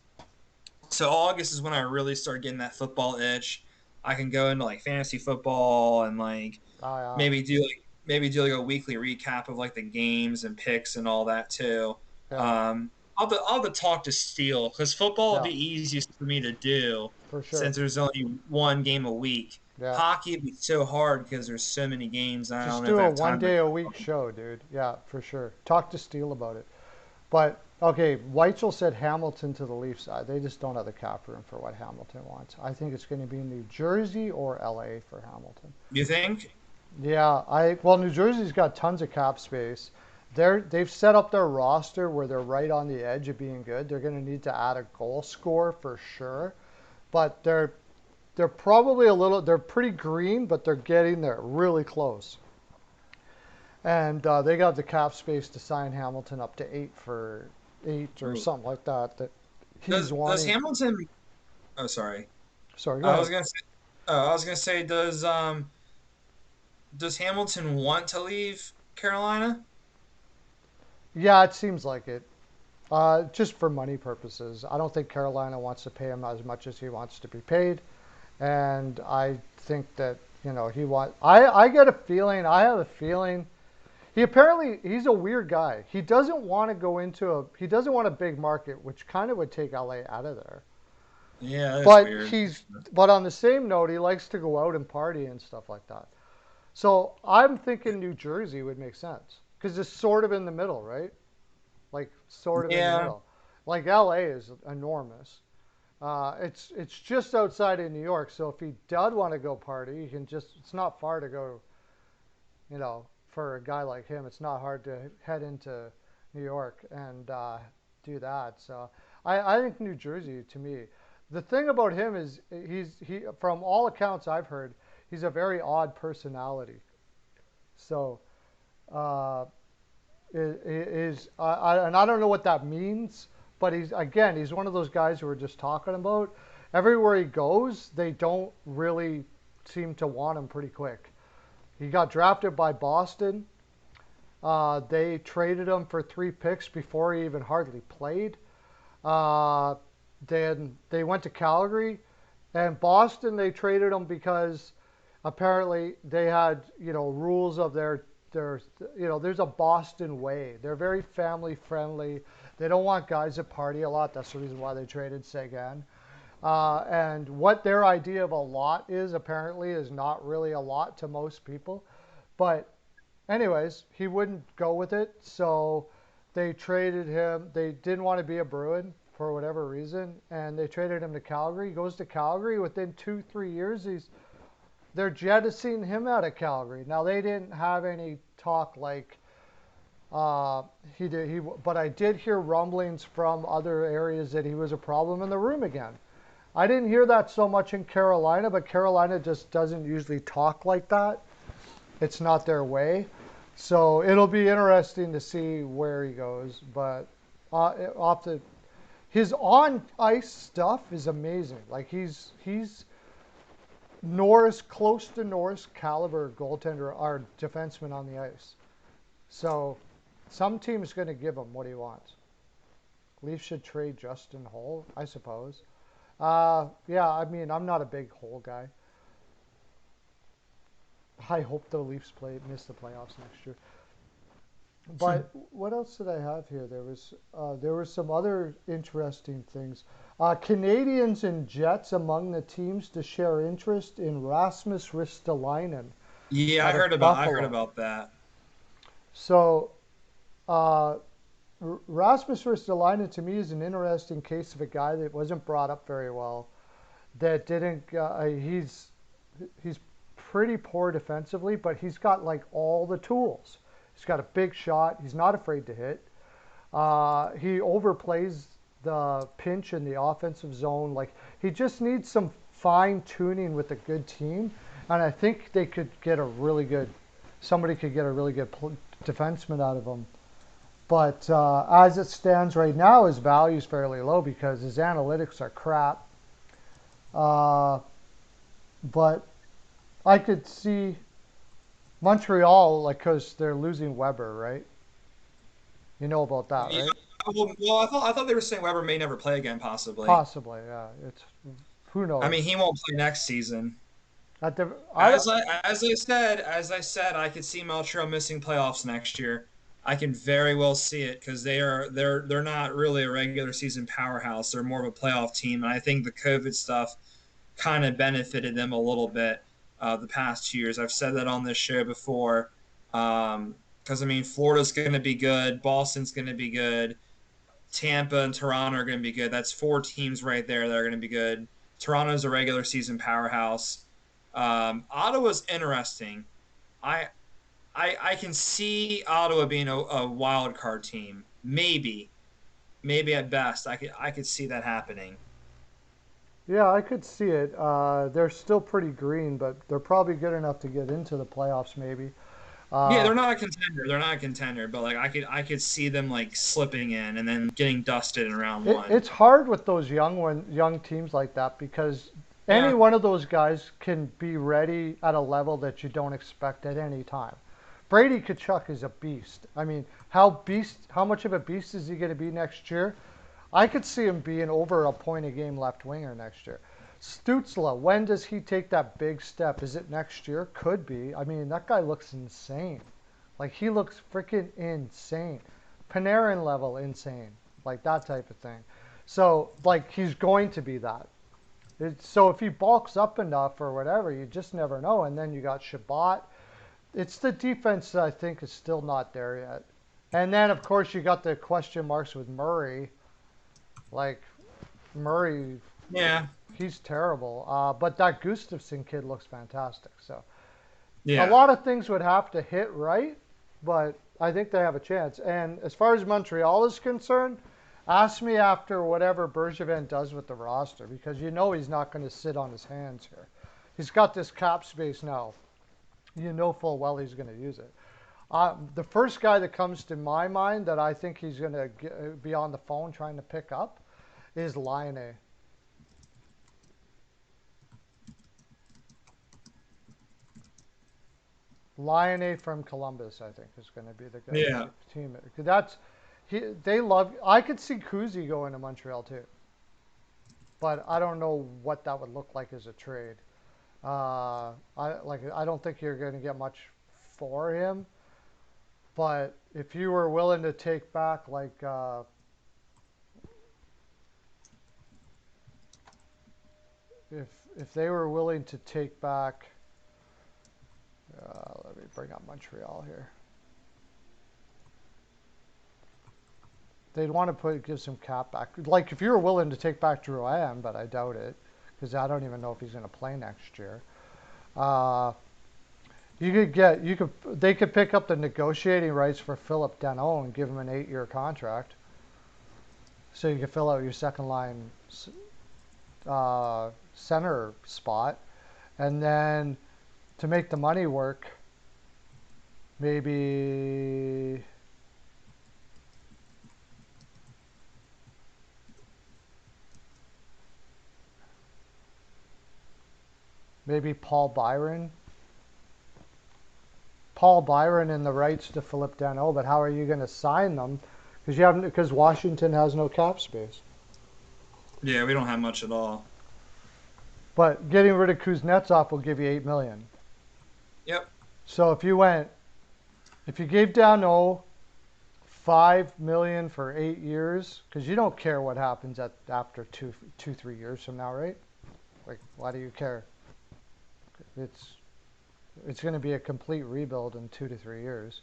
so August is when I really start getting that football itch. I can go into like fantasy football and like oh, yeah. maybe do like a weekly recap of like the games and picks and all that too. Yeah. I'll talk to Steele because football will Yeah. be easiest for me to do For sure. since there's only one game a week. Yeah. Hockey would be so hard because there's so many games. And I don't Just know if do I a have one time. day a week show, dude. Yeah, for sure. Talk to Steele about it. But okay, Weitzel said Hamilton to the Leafs side. They just don't have the cap room for what Hamilton wants. I think it's going to be New Jersey or LA for Hamilton. You think? Yeah, New Jersey's got tons of cap space. They've set up their roster where they're right on the edge of being good. They're going to need to add a goal scorer for sure, but they're probably they're pretty green, but they're getting there really close. and they got the cap space to sign Hamilton up to 8 or Ooh. something like that. That he's Does wanting. Hamilton? Oh, sorry. Sorry, go I was ahead. gonna say. I was gonna say, does Hamilton want to leave Carolina? Yeah, it seems like it. Just for money purposes. I don't think Carolina wants to pay him as much as he wants to be paid, and I think that he want. I get a feeling. I have a feeling. He's a weird guy. He doesn't want to go into a. He doesn't want a big market, which kind of would take LA out of there. Yeah, that's But weird. but on the same note, he likes to go out and party and stuff like that. So I'm thinking New Jersey would make sense because it's sort of in the middle, right? Like sort of in the Yeah, middle. Like LA is enormous. It's just outside of New York, so if he does want to go party, he can just. It's not far to go. For a guy like him, it's not hard to head into New York and do that. So I think New Jersey to me. The thing about him is he from all accounts I've heard, he's a very odd personality. So uh, and I don't know what that means, but he's one of those guys who we're just talking about. Everywhere he goes, they don't really seem to want him pretty quick. He got drafted by Boston. They traded him for 3 picks before he even hardly played. Uh, then they went to Calgary, and Boston they traded him because apparently they had rules of their there's a Boston way. They're very family friendly. They don't want guys that party a lot. That's the reason why they traded Sagan. And what their idea of a lot is apparently is not really a lot to most people. But anyways, he wouldn't go with it, so they traded him. They didn't want to be a Bruin for whatever reason, and they traded him to Calgary. He goes to Calgary. Within 2-3 years, they're jettisoning him out of Calgary. Now they didn't have any talk like he did. But I did hear rumblings from other areas that he was a problem in the room again. I didn't hear that so much in Carolina, but Carolina just doesn't usually talk like that. It's not their way. So it'll be interesting to see where he goes. But off the his on ice stuff is amazing. Like he's Norris close to Norris caliber goaltender or defenseman on the ice. So some team's going to give him what he wants. Leafs should trade Justin Holl, I suppose. Yeah, I mean I'm not a big Holl guy. I hope the Leafs miss the playoffs next year. But what else did I have here? There were some other interesting things. Canadians and Jets among the teams to share interest in Rasmus Ristolainen yeah, out of I heard Buffalo. about that. So uh, Rasmus Ristolainen to me is an interesting case of a guy that wasn't brought up very well. That didn't. He's pretty poor defensively, but he's got like all the tools. He's got a big shot. He's not afraid to hit. He overplays the pinch in the offensive zone. Like he just needs some fine tuning with a good team, and I think they could get a really good. Somebody could get a really good defenseman out of him. But as it stands right now, his value is fairly low because his analytics are crap. Uh, but I could see Montreal, like, because they're losing Weber, right? You know about that, Yeah, right? well, I thought they were saying Weber may never play again, possibly. Possibly, yeah. It's who I mean, knows. he won't play next season. At the I As I said, I could see Montreal missing playoffs next year. I can very well see it because they're not really a regular season powerhouse. They're more of a playoff team, and I think the COVID stuff kind of benefited them a little bit the past 2 years. I've said that on this show before. Because I mean, Florida's going to be good, Boston's going to be good, Tampa and Toronto are going to be good. That's four teams right there that are going to be good. Toronto's a regular season powerhouse. Ottawa's interesting. I I can see Ottawa being a wild card team. Maybe at best. I could see that happening. Yeah, I could see it. They're still pretty green, but they're probably good enough to get into the playoffs, maybe. Yeah, Uh, they're not a contender. They're not a contender, but like I could see them like slipping in and then getting dusted in round one. it's hard with those young teams like that because any Yeah, one of those guys can be ready at a level that you don't expect at any time. Brady Kachuk is a beast. I mean, how much of a beast is he going to be next year? I could see him being over a point a game left winger next year. Stutzla, when does he take that big step? Is it next year? Could be. I mean, that guy looks insane. Like he looks freaking insane. Panarin level insane. Like that type of thing. So like he's going to be that. So if he bulks up enough or whatever, you just never know. And then you got Shabbat. It's the defense that I think is still not there yet. And then of course you got the question marks with Murray. Like Murray, yeah, he's terrible. But that Gustafson kid looks fantastic. So a yeah. lot of things would have to hit right, but I think they have a chance. And as far as Montreal is concerned, ask me after whatever Bergevin does with the roster because you know he's not going to sit on his hands here. He's got this cap space now. You know full well he's going to use it. The first guy that comes to my mind that I think he's going to be on the phone trying to pick up is Laine. Lione from Columbus, I think, is going to be the Yeah. team. That's they love. I could see Kuzi going to Montreal too, but I don't know what that would look like as a trade. I don't think you're going to get much for him. But if you were willing to take back if they were willing to take back, let me bring up Montreal here. They'd want to give some cap back. Like if you were willing to take back Drouin, but I doubt it because I don't even know if he's going to play next year. Uh, they could pick up the negotiating rights for Philip Danault and give him an 8-year contract, so you can fill out your second line center spot, and then to make the money work, maybe. Maybe Paul Byron and the rights to Philip Danault, but how are you going to sign them? Because Washington has no cap space. Yeah, we don't have much at all. But getting rid of Kuznetsov will give you $8 million. Yep. So if you gave Danault $5 million for 8 years, because you don't care what happens after 3 years from now, right? Like, why do you care? It's it's going to be a complete rebuild in 2 to 3 years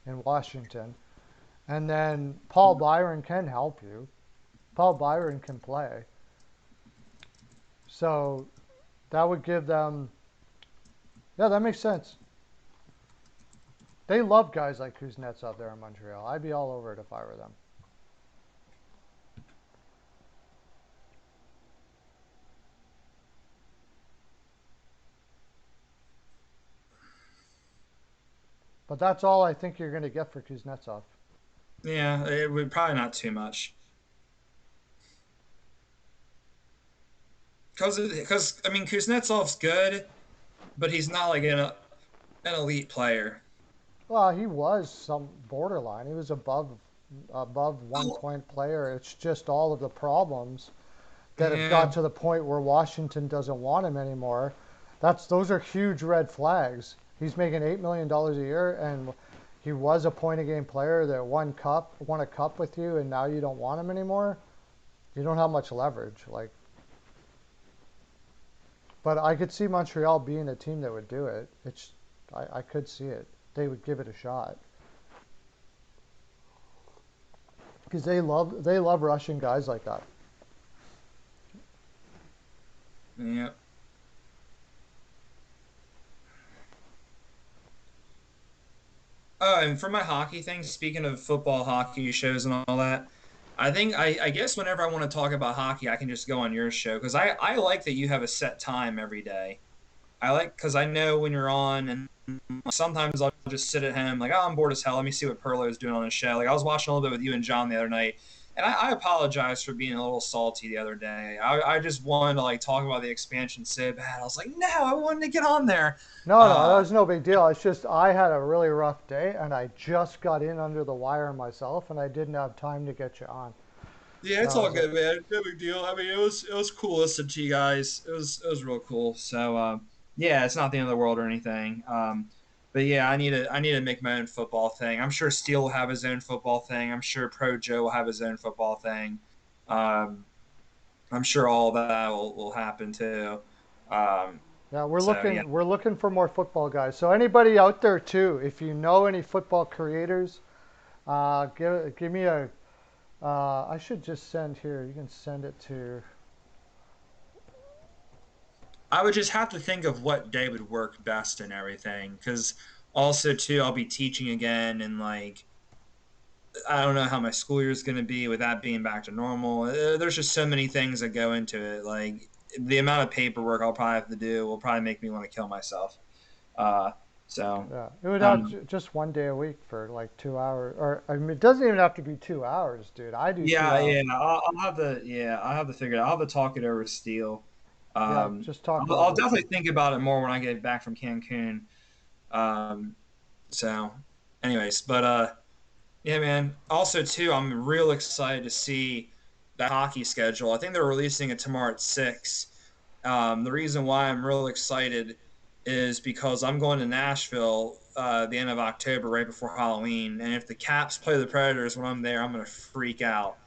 in Washington. And then Paul Byron can help you. Paul Byron can play. So that would give them, yeah, that makes sense. They love guys like Kuznetsov there in Montreal. I'd be all over it if I were them. But that's all I think you're going to get for Kuznetsov. Yeah, it would probably not too much. Because I mean Kuznetsov's good, but he's not like an elite player. Well, he was some borderline. He was above one Oh, point player. It's just all of the problems that have got yeah, to the point where Washington doesn't want him anymore. Those are huge red flags. He's making $8 million a year, and he was a point a game player that won a cup with you, and now you don't want him anymore. You don't have much leverage. But I could see Montreal being a team that would do it. I could see it. They would give it a shot because they love Russian guys like that. yeah. Oh, and for my hockey thing, speaking of football, hockey shows and all that, I guess whenever I want to talk about hockey, I can just go on your show because I like that you have a set time every day. I like because I know when you're on, and sometimes I'll just sit at home like, oh, I'm bored as hell. Let me see what Pearlo is doing on his show. Like I was watching a little bit with you and John the other night, and I apologize for being a little salty the other day. I just wanted to like talk about the expansion so bad. I was like, no, I wanted to get on there. No, no, that Uh, was no big deal. It's just I had a really rough day, and I just got in under the wire myself, and I didn't have time to get you on. yeah, it's That all was it. good, man. No big deal. I mean, it was cool listening to you guys. It was real cool. So yeah, it's not the end of the world or anything. But yeah, I need to make my own football thing. I'm sure Steele will have his own football thing. I'm sure Pro Joe will have his own football thing. Um, I'm sure all that will happen too. Um, Yeah, we're so yeah, looking we're looking for more football guys. So anybody out there too, if you know any football creators, give me a. I should just send here. You can send it to. I would just have to think of what day would work best and everything. Because also too, I'll be teaching again, and like I don't know how my school year is going to be with that being back to normal. There's just so many things that go into it. Like the amount of paperwork I'll probably have to do will probably make me want to kill myself. Uh, so Yeah, it would I don't have know. just one day a week for like 2 hours, or I mean, it doesn't even have to be 2 hours, dude. I do two Yeah, hours. yeah. I'll have to figure it out. I'll have to talk it over with Steele. Yeah, just talk I'll over. definitely think about it more when I get back from Cancun. Um, so, anyways, but yeah, man. Also, too, I'm real excited to see the hockey schedule. I think they're releasing it tomorrow at 6. The reason why I'm real excited is because I'm going to Nashville the end of October, right before Halloween. And if the Caps play the Predators when I'm there, I'm going to freak out.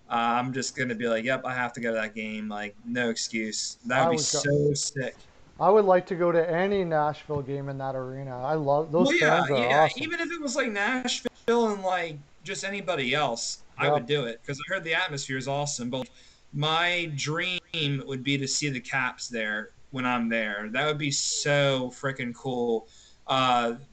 I'm just going to be like, yep, I have to go to that game. Like, no excuse. That would I be would go. so sick. I would like to go to any Nashville game in that arena. I love those Well, yeah, fans are yeah. awesome. Even if it was like Nashville and like just anybody else, I would Yep. do it because I heard the atmosphere is awesome. But like, my dream would be to see the Caps there when I'm there. That would be so freaking cool.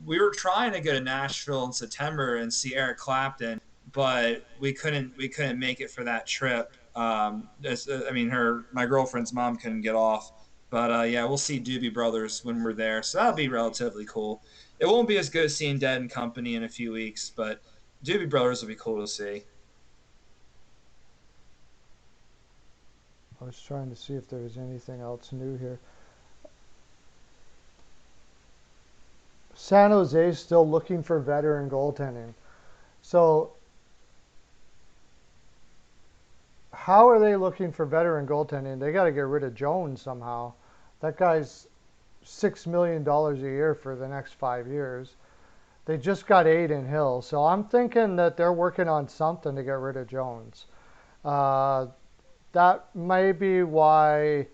We were trying to go to Nashville in September and see Eric Clapton, but we couldn't make it for that trip. I mean, my girlfriend's mom couldn't get off. But yeah, we'll see Doobie Brothers when we're there, so that'll be relatively cool. It won't be as good as seeing Dead and Company in a few weeks, but Doobie Brothers will be cool to see. I was trying to see if there was anything else new here. San Jose is still looking for veteran goaltending. So how are they looking for veteran goaltending? They got to get rid of Jones somehow. That guy's $6 million a year for the next 5 years. They just got Aiden Hill, so I'm thinking that they're working on something to get rid of Jones. Uh, that may be why.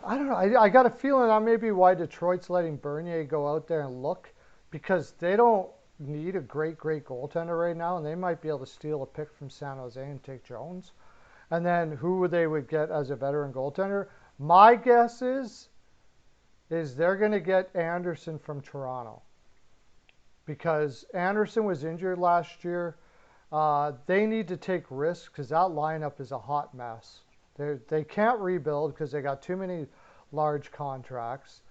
I don't know. I got a feeling that may be why Detroit's letting Bernier go out there and look, because they don't need a great goaltender right now, and they might be able to steal a pick from San Jose and take Jones. And then who they would get as a veteran goaltender? My guess is they're going to get Anderson from Toronto, because Anderson was injured last year. They need to take risks because that lineup is a hot mess. They can't rebuild because they got too many large contracts.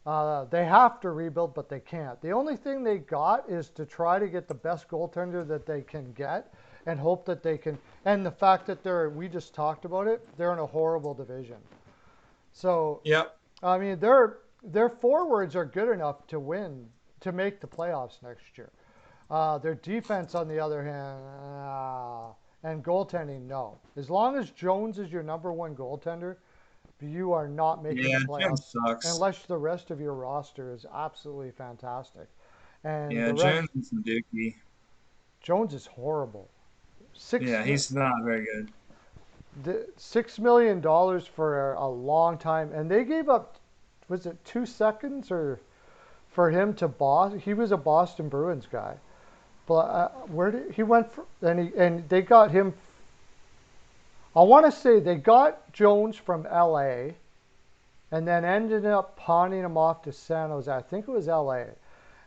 They have to rebuild, but they can't. The only thing they got is to try to get the best goaltender that they can get and hope that they can. And the fact that we just talked about it, they're in a horrible division. So, Yep. I mean, their forwards are good enough to win, to make the playoffs next year. Their defense, on the other hand, and goaltending, no. As long as Jones is your number one goaltender, you are not making the Yeah, Jones playoffs sucks. unless the rest of your roster is absolutely fantastic. And Yeah, the Jones rest, is some dookie. Jones is horrible. Six, Yeah, he's not very good. $6 million for a long time, and they gave up, was it 2 seconds or for him to Boston? He was a Boston Bruins guy, but where did he went for? And they got him. I want to say they got Jones from L.A. and then ended up pawning him off to San Jose. I think it was L.A.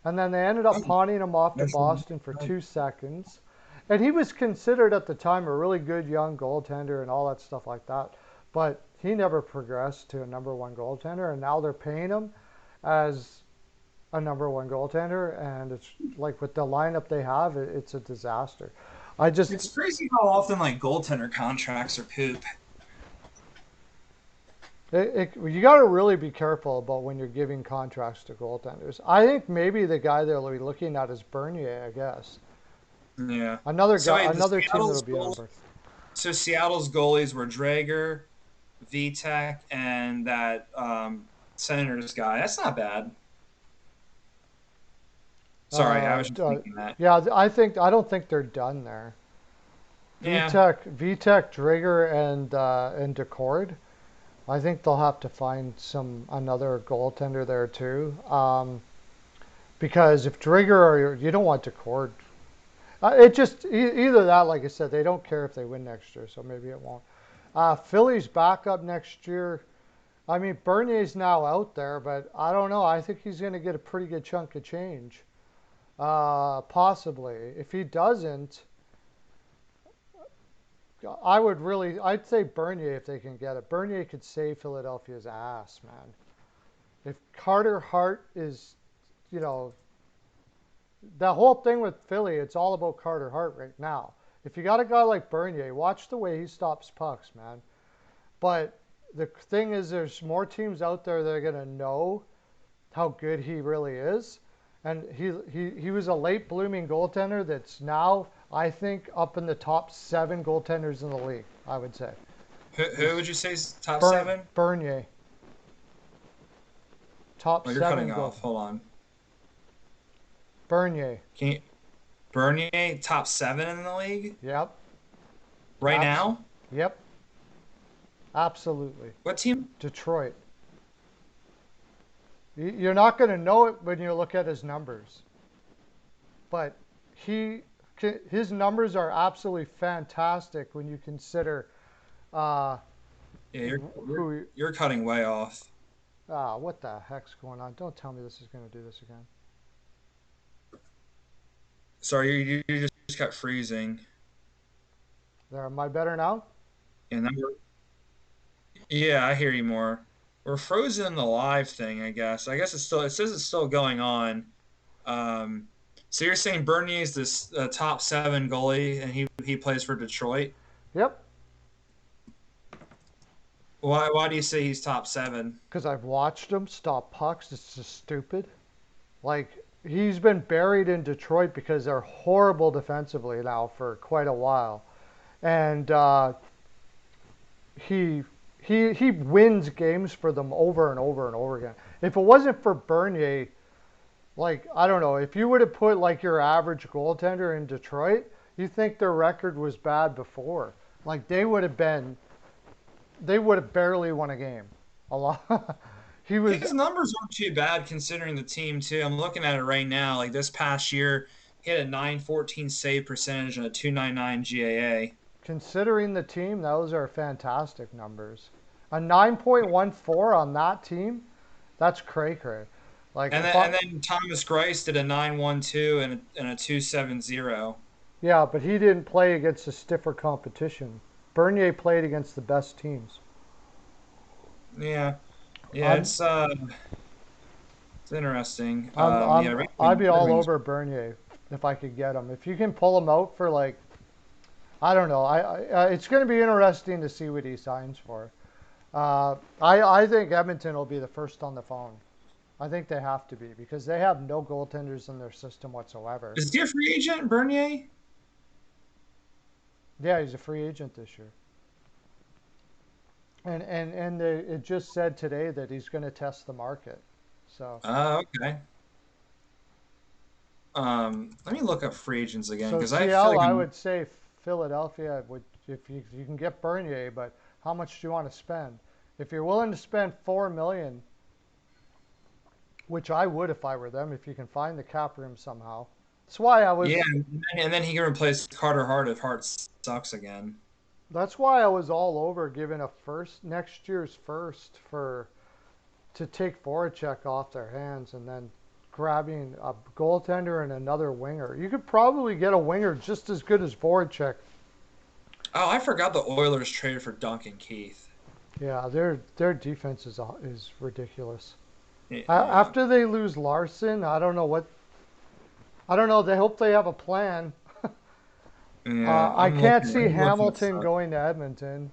And then they ended up Oh, pawning him off to that's Boston for 2 seconds. And he was considered at the time a really good young goaltender and all that stuff like that. But he never progressed to a number one goaltender, and now they're paying him as a number one goaltender, and it's like with the lineup they have, it's a disaster. I just It's crazy how often like goaltender contracts are poop. you got to really be careful about when you're giving contracts to goaltenders. I think maybe the guy they'll be looking at is Bernier, I guess. Yeah. Another So guy, wait, another team that'll be on Bernier. So Seattle's goalies were Drager, Vitek, and that Senators guy. That's not bad. Sorry, I Uh, was just thinking that. yeah, I don't think they're done there. Yeah. Vitek, Drigger, and Decord. I think they'll have to find another goaltender there too. Because if Drigger or you don't want Decord, it just either that, like I said, they don't care if they win next year, so maybe it won't. Philly's backup next year. I mean, Bernier's now out there, but I don't know. I think he's going to get a pretty good chunk of change. Possibly. If he doesn't, I'd say Bernier if they can get it. Bernier could save Philadelphia's ass, man. If Carter Hart is, you know, the whole thing with Philly, it's all about Carter Hart right now. If you got a guy like Bernier, watch the way he stops pucks, man. But the thing is, there's more teams out there that are going to know how good he really is. And he was a late blooming goaltender that's now, I think, up in the top 7 goaltenders in the league, I would say. Who would you say is top 7? Bernier. Top Oh, you're 7 cutting goal. off. Hold on. Bernier. Can you, Bernier top 7 in the league Yep. right now? Yep. Absolutely. What team? Detroit. You're not going to know it when you look at his numbers. But his numbers are absolutely fantastic when you consider uh, Yeah, who. you're cutting way off. What the heck's going on? Don't tell me this is going to do this again. Sorry, you just kept freezing. There, am I better now? And then yeah, I hear you more. We're frozen in the live thing, I guess. I guess it says it's still going on. Um, so you're saying Bernier's this top 7 goalie, and he plays for Detroit. Yep. Why do you say he's top 7? Because I've watched him stop pucks. It's just stupid. Like, he's been buried in Detroit because they're horrible defensively now for quite a while. And he he wins games for them over and over and over again. If it wasn't for Bernier, like, I don't know, if you would have put like your average goaltender in Detroit, you think their record was bad before. Like, they would have barely won a game. A lot. He was. His numbers aren't too bad considering the team too. I'm looking at it right now. Like this past year, he had a 914 save percentage and a 299 GAA. Considering the team, those are fantastic numbers. A 9.14 on that team, that's cray-cray. Like, And then Thomas Grice did a 912 and a 270. yeah, but he didn't play against a stiffer competition. Bernier played against the best teams. Yeah. Yeah, it's interesting. Yeah, I'd be all over Bernier if I could get him. If you can pull him out for, like, I don't know. It's going to be interesting to see what he signs for. I think Edmonton will be the first on the phone. I think they have to be because they have no goaltenders in their system whatsoever. Is he a free agent, Bernier? Yeah, he's a free agent this year. And it just said today that he's going to test the market. So. Okay. Let me look up free agents again So because I feel CL, like I would say Philadelphia would if you can get Bernier, but how much do you want to spend? If you're willing to spend $4 million, which I would if I were them, if you can find the cap room somehow. That's why I was. yeah, and then he can replace Carter Hart if Hart sucks again. That's why I was all over giving a first next year's first to take Voracek off their hands and then grabbing a goaltender and another winger. You could probably get a winger just as good as Voracek. Oh, I forgot the Oilers traded for Duncan Keith. Yeah, their defense is ridiculous. Yeah. After they lose Larson, I don't know what. I don't know. They hope they have a plan. Yeah, I can't see I'm looking this Hamilton up. going to Edmonton.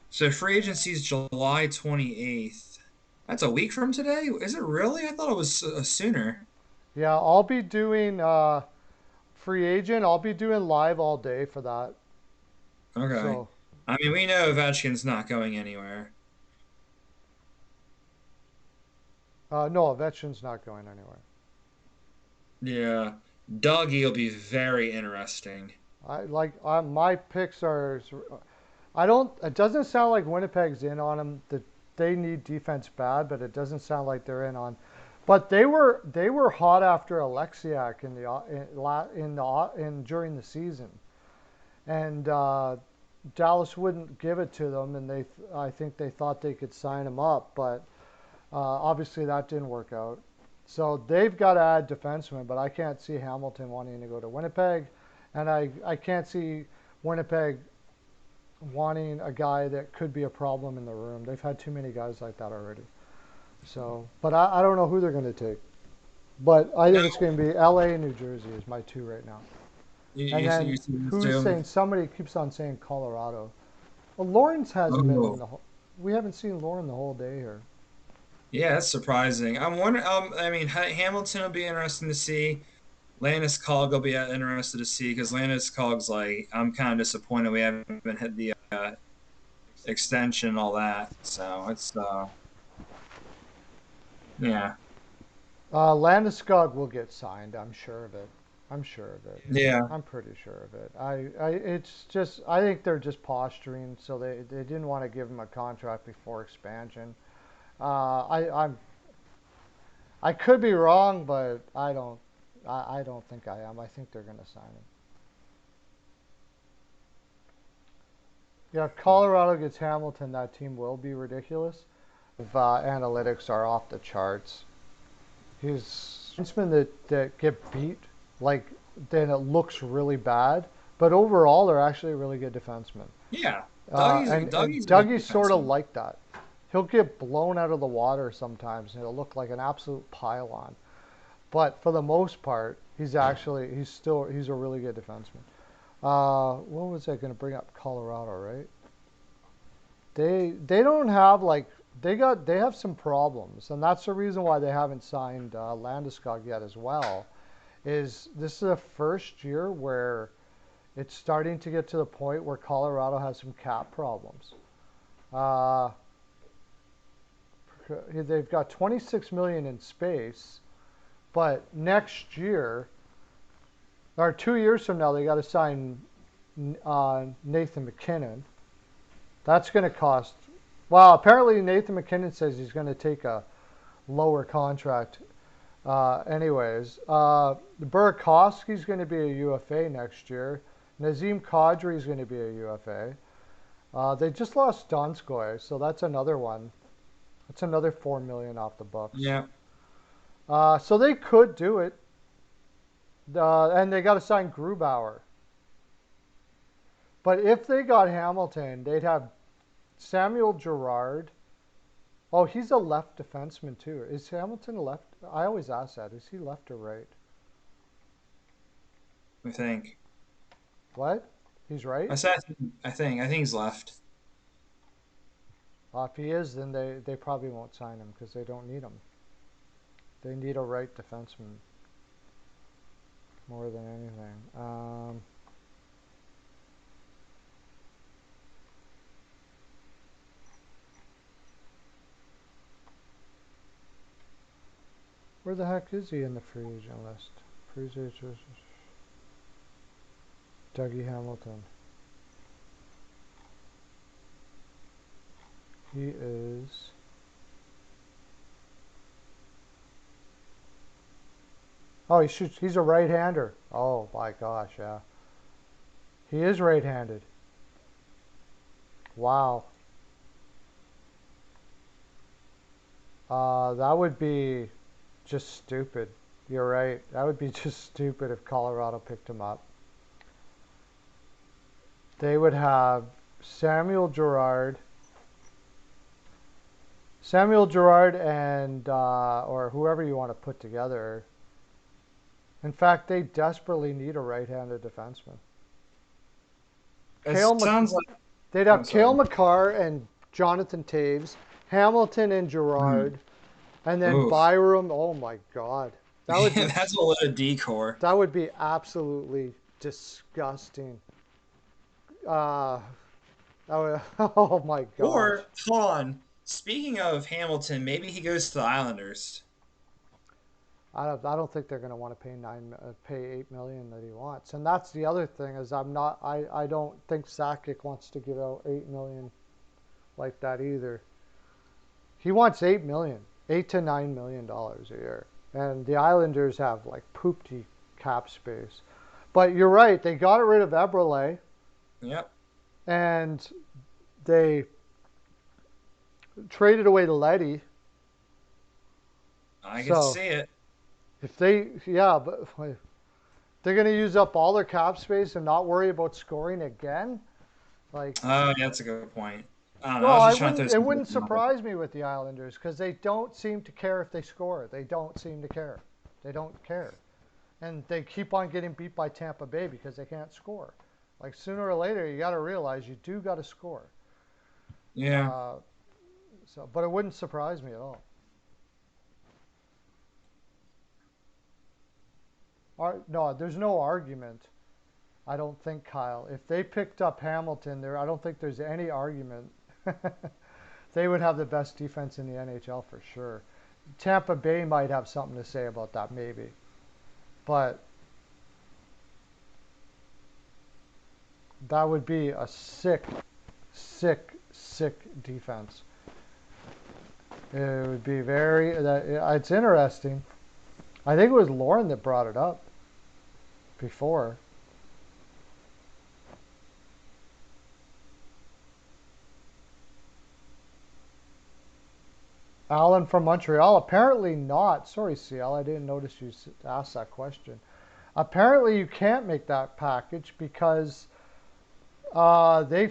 So free agency is July 28th. That's a week from today? Is it really? I thought it was sooner. Yeah, I'll be doing free agent. I'll be doing live all day for that. Okay. So I mean, we know Ovechkin's not going anywhere. no, Ovechkin's not going anywhere. Yeah. Dougie will be very interesting. My picks are. I don't. It doesn't sound like Winnipeg's in on him. That they need defense bad, but it doesn't sound like they're in on. But they were hot after Alexiak in during the season, and Dallas wouldn't give it to them, and I think they thought they could sign him up, but obviously that didn't work out. So they've got to add defensemen, but I can't see Hamilton wanting to go to Winnipeg, and I can't see Winnipeg wanting a guy that could be a problem in the room. They've had too many guys like that already. So, but I don't know who they're going to take. But I No, think it's going to be L.A. and New Jersey is my two right now. And you then see this who's too? saying? Somebody keeps on saying Colorado. Well, Lawrence hasn't been in Oh. the whole. We haven't seen Lauren the whole day here. Yeah, that's surprising. I'm wondering. I mean, Hamilton will be interesting to see. Landeskog will be interested to see because Landeskog's like, I'm kind of disappointed we haven't hit the extension and all that. So it's yeah, Landeskog will get signed. I'm sure of it. I'm sure of it. yeah. I'm pretty sure of it. It's just, I think they're just posturing, so they didn't want to give him a contract before expansion. I could be wrong, but I don't think I am. I think they're going to sign him. Yeah, if Colorado gets Hamilton, that team will be ridiculous. If analytics are off the charts, he's defensemen that get beat, like then it looks really bad. But overall, they're actually really good defensemen. Yeah, And Dougie's a good Dougie's sort of defenseman. like that. He'll get blown out of the water sometimes, and he'll look like an absolute pylon. But for the most part, he's a really good defenseman. What was I going to bring up? Colorado, right? They don't have like they have some problems, and that's the reason why they haven't signed Landeskog yet as well. Is this is the first year where it's starting to get to the point where Colorado has some cap problems. Uh, they've got 26 million in space, but next year or 2 years from now they got to sign Nathan McKinnon. That's going to cost. Well, apparently Nathan McKinnon says he's going to take a lower contract. Anyways, Burakovsky's going to be a UFA next year. Nazem Kadri is going to be a UFA. They just lost Donskoy, so that's another one. That's another 4 million off the books. Yeah, So they could do it, and they got to sign Grubauer. But if they got Hamilton, they'd have Samuel Girard. Oh, he's a left defenseman too. Is Hamilton a left? I always ask that. Is he left or right? I think. What? He's right? I think he's left. If he is, then they probably won't sign him because they don't need him. They need a right defenseman more than anything. Where the heck is he in the free agent list? Free agent, Dougie Hamilton. He is. Oh, he shoots. He's a right-hander. Oh my gosh, yeah. He is right-handed. Wow. That would be just stupid. You're right. That would be just stupid if Colorado picked him up. They would have Samuel Girard, Samuel Girard and or whoever you want to put together. In fact, they desperately need a right-handed defenseman. It Cale Mc- sounds like. They'd I'm have Cale sorry. McCarr and Jonathan Taves, Hamilton and Hmm. Girard, and then Oof. Byram. Oh my God, that would be That's a little decor. that would be absolutely disgusting. Uh, that would, oh my gosh. Or, hold on. Speaking of Hamilton, maybe he goes to the Islanders. I don't think they're going to want to pay 8 million that he wants, and that's the other thing is I don't think Sakic wants to give out 8 million like that either. He wants 8 million, $8 to $9 million a year, and the Islanders have like poopty cap space. But you're right, they got rid of Eberle, Yep. and they traded away Letty. I can So see it. if they, yeah, but they're going to use up all their cap space and not worry about scoring again. Like, Oh, yeah, that's a good point. I don't know. I well, was I just trying to wouldn't. throw It some wouldn't out there. surprise me with the Islanders because they don't seem to care if they score. They don't seem to care. They don't care, and they keep on getting beat by Tampa Bay because they can't score. Like sooner or later, you got to realize you do got to score. Yeah. Uh, but it wouldn't surprise me at all. No, there's no argument. I don't think, Kyle. If they picked up Hamilton, I don't think there's any argument. They would have the best defense in the NHL for sure. Tampa Bay might have something to say about that, maybe. But that would be a sick, sick, sick defense. It would be it's interesting. I think it was Lauren that brought it up before. Alan from Montreal, apparently not. Sorry, CL, I didn't notice you asked that question. Apparently, you can't make that package because they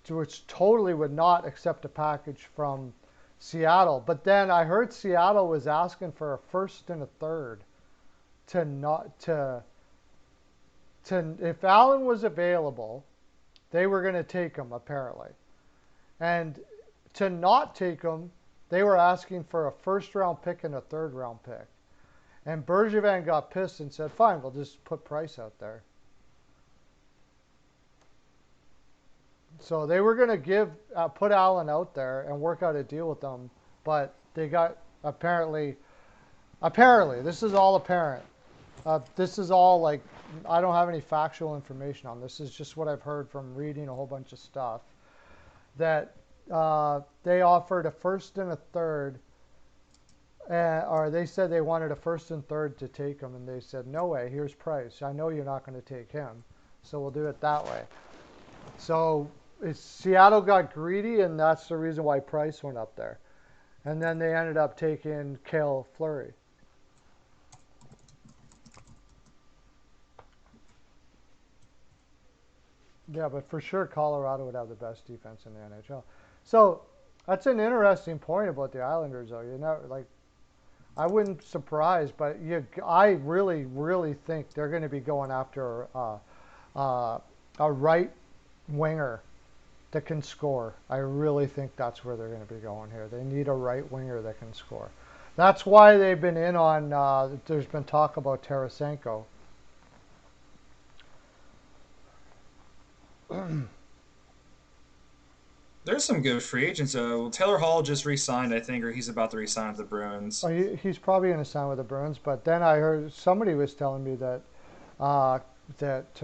which totally would not accept a package from Seattle. But then I heard Seattle was asking for a first and a third to not to if Allen was available, they were going to take him apparently, and to not take him, they were asking for a first round pick and a third round pick. And Bergevin got pissed and said, "Fine, we'll just put Price out there." So they were going to put Allen out there and work out a deal with them, but they got apparently, this is all apparent. This is all like, I don't have any factual information on this. This is just what I've heard from reading a whole bunch of stuff. That they offered a first and a third, or they said they wanted a first and third to take him, and they said, "No way, here's Price. I know you're not going to take him, so we'll do it that way." So Seattle got greedy, and that's the reason why Price went up there. And then they ended up taking Cale Fleury. Yeah, but for sure, Colorado would have the best defense in the NHL. So that's an interesting point about the Islanders, though. You know, like I wouldn't be surprised, but I really, really think they're going to be going after a right winger that can score. I really think that's where they're going to be going here. They need a right winger that can score. That's why they've been in on. There's been talk about Tarasenko. There's some good free agents, though. Taylor Hall just re-signed, I think, or he's about to re-sign with the Oh, Bruins. he's probably going to sign with the Bruins, but then I heard somebody was telling me that uh, that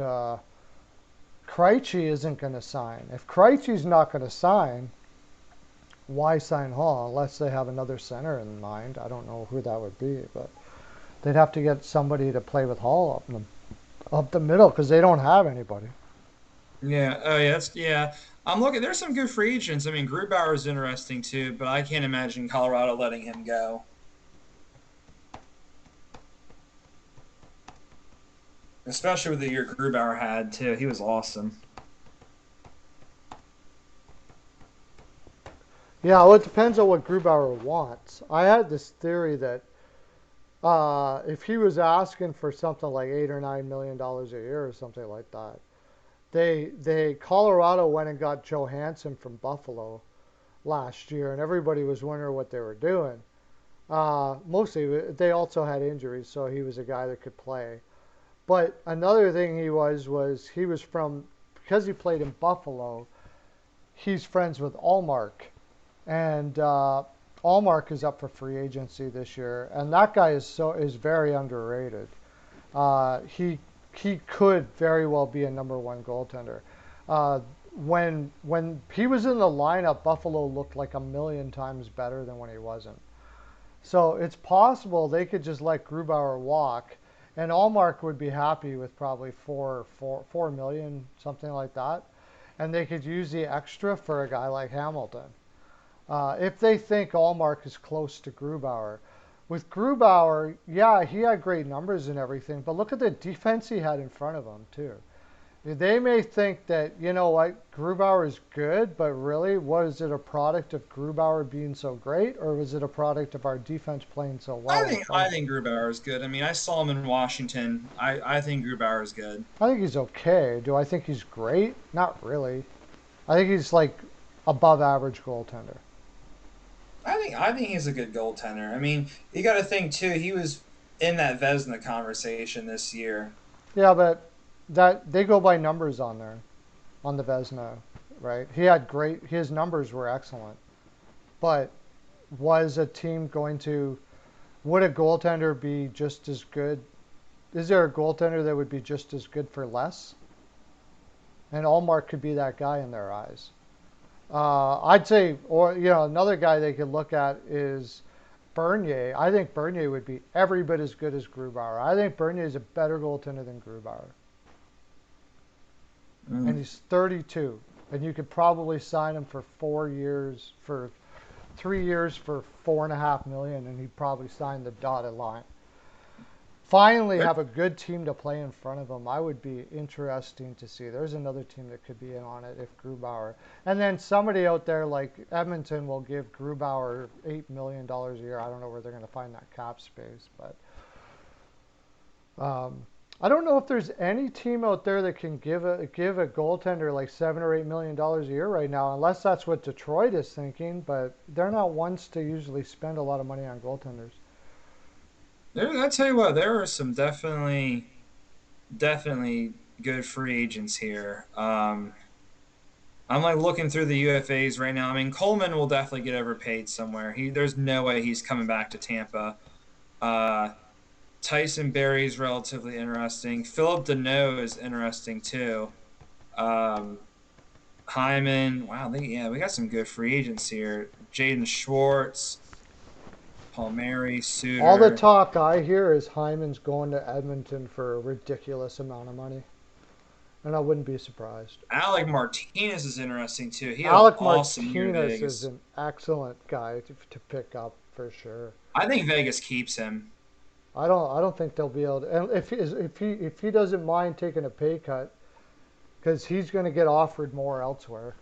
Krejci isn't going to sign. If Krejci's not going to sign, why sign Hall unless they have another center in mind? I don't know who that would be, but they'd have to get somebody to play with Hall up the middle because they don't have anybody. Yeah. Oh, yeah. Yeah. I'm looking. There's some good free agents. I mean, Grubauer is interesting too, but I can't imagine Colorado letting him go, especially with the year Grubauer had too. He was awesome. Yeah, well, it depends on what Grubauer wants. I had this theory that if he was asking for something like $8 or $9 million a year or something like that, they Colorado went and got Johansson from Buffalo last year, and everybody was wondering what they were doing. Mostly, they also had injuries, so he was a guy that could play. But another thing was he was from because he played in Buffalo. He's friends with Allmark, and Allmark is up for free agency this year, and that guy is very underrated. He could very well be a number one goaltender. Uh, when he was in the lineup, Buffalo looked like a million times better than when he wasn't. So it's possible they could just let Grubauer walk, and Allmark would be happy with probably 4 million, something like that, and they could use the extra for a guy like Hamilton. If they think Allmark is close to Grubauer. With Grubauer, yeah, he had great numbers and everything, but look at the defense he had in front of him, too. They may think that, you know what, Grubauer is good, but really, was it a product of Grubauer being so great, or was it a product of our defense playing so well in front I of him? think Grubauer is good. I mean, I saw him in Washington. I think Grubauer is good. I think he's okay. Do I think he's great? Not really. I think he's like above average goaltender. I think he's a good goaltender. I mean, you got to think too. He was in that Vesna conversation this year. Yeah, but that they go by numbers on there, on the Vesna, right? His numbers were excellent. But was a team going to, would a goaltender be just as good? Is there a goaltender that would be just as good for less? And Allmark could be that guy in their eyes. I'd say, or another guy they could look at is Bernier. I think Bernier would be every bit as good as Grubauer. I think Bernier is a better goaltender than Grubauer, and Mm. he's 32. And you could probably sign him for 4 years, for 3 years for 4.5 million, and he'd probably sign the dotted line. Finally Good. have a good team to play in front of them. I would be interesting to see. There's another team that could be in on it if Grubauer. And then somebody out there like Edmonton will give Grubauer $8 million a year. I don't know where they're going to find that cap space, but I don't know if there's any team out there that can give a goaltender like $7 or $8 million a year right now, unless that's what Detroit is thinking. But they're not ones to usually spend a lot of money on goaltenders. I tell you what, there are some definitely good free agents here. I'm like looking through the UFAs right now. I mean, Coleman will definitely get overpaid somewhere. There's no way he's coming back to Tampa. Uh, Tyson Berry is relatively interesting. Philip Deneau is interesting too. Um, Hyman, wow, we got some good free agents here. Jaden Schwartz, Palmieri, All the Suter. talk I hear is Hyman's going to Edmonton for a ridiculous amount of money, and I wouldn't be surprised. Alec Martinez is interesting too. He had an Alec awesome year in Martinez is Vegas. an excellent guy to pick up for sure. I think Vegas keeps him. I don't think they'll be able to. And if he doesn't mind taking a pay cut, because he's going to get offered more elsewhere.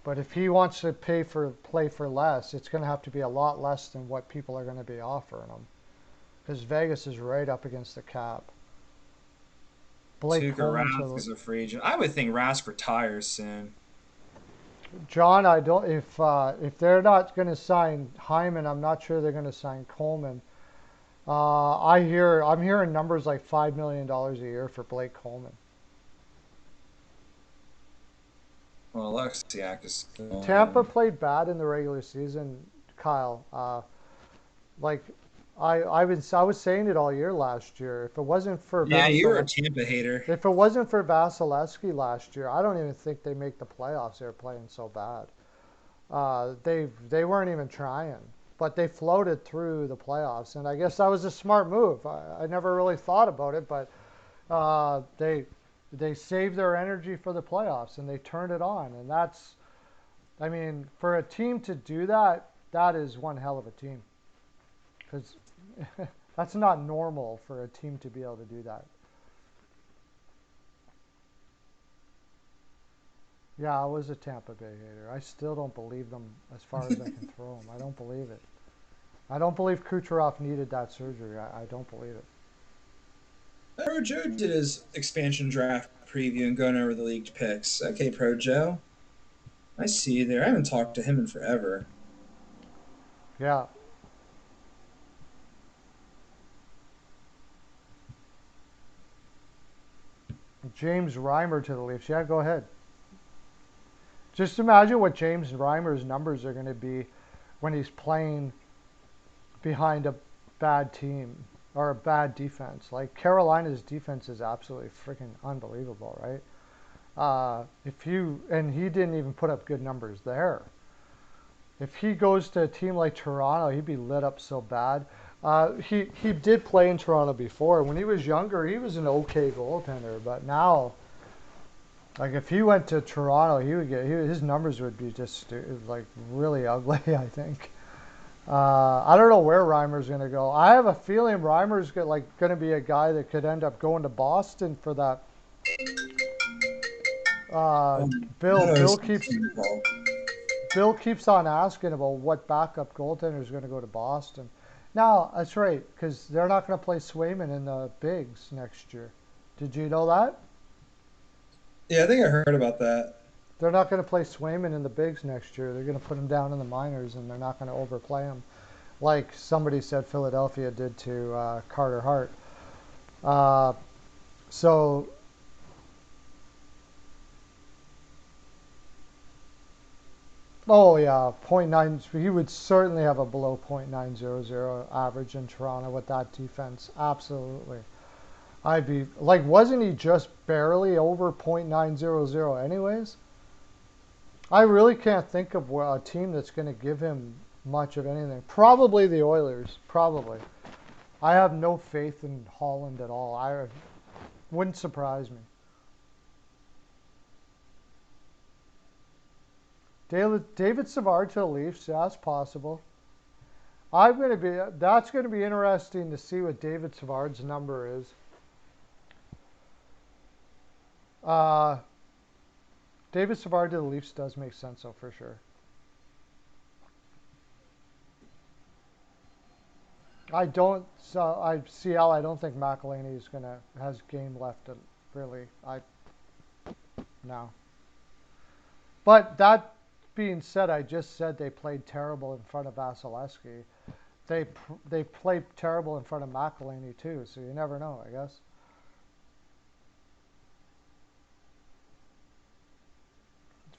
But if he wants to play for less, it's going to have to be a lot less than what people are going to be offering him. Because Vegas is right up against the cap. Blake Tuukka Coleman's Rask is a free agent. I would think Rask retires soon. John. I don't. If they're not going to sign Hyman, I'm not sure they're going to sign Coleman. I'm hearing numbers like $5 million a year for Blake Coleman. Well, Alexiak is Tampa gone. played bad in the regular season, Kyle. Like I was saying it all year last year. Yeah, you're a Tampa hater. If it wasn't for Vasilevsky last year, I don't even think they make the playoffs. They're playing so bad. They weren't even trying, but they floated through the playoffs, and I guess that was a smart move. I never really thought about it, but they saved their energy for the playoffs and they turned it on, and I mean, for a team to do that, that is one hell of a team, because that's not normal for a team to be able to do that. Yeah, I was a Tampa Bay hater. I still don't believe them as far as I can throw them. I don't believe it. I don't believe Kucherov needed that surgery. I don't believe it. Pro Joe did his expansion draft preview and going over the leaked picks. Okay, Pro Joe. I see you there. I haven't talked to him in forever. Yeah. James Reimer to the Leafs. Yeah, go ahead. Just imagine what James Reimer's numbers are going to be when he's playing behind a bad team or a bad defense. Like Carolina's defense is absolutely freaking unbelievable, right? If you and he didn't even put up good numbers there. If he goes to a team like Toronto, he'd be lit up so bad. He did play in Toronto before. When he was younger, he was an okay goaltender, but now, like if he went to Toronto, his numbers would be just like really ugly. I think. I don't know where Reimer's going to go. I have a feeling Reimer's going to be a guy that could end up going to Boston for that. Uh, Bill That Bill always keeps involved. Bill keeps on asking about what backup goaltender is going to go to Boston. Now that's right because they're not going to play Swayman in the bigs next year. Did you know that? Yeah, I think I heard about that. They're not going to play Swayman in the bigs next year. They're going to put him down in the minors, and they're not going to overplay him, like somebody said Philadelphia did to Carter Hart. Uh, so, oh yeah, point nine. He would certainly have a below .900 average in Toronto with that defense. Absolutely. I'd be like, wasn't he just barely over .900 anyways? I really can't think of a team that's going to give him much of anything. Probably the Oilers. Probably. I have no faith in Holland at all. I wouldn't surprise me. David Savard to the Leafs. Yeah, that's possible. That's going to be interesting to see what David Savard's number is. Uh, David Savard to the Leafs does make sense, though, for sure. I don't. So CL. I don't think McElhinney is has game left. Really, I no. But that being said, I just said they played terrible in front of Vasilevsky. They played terrible in front of McElhinney too. So you never know, I guess.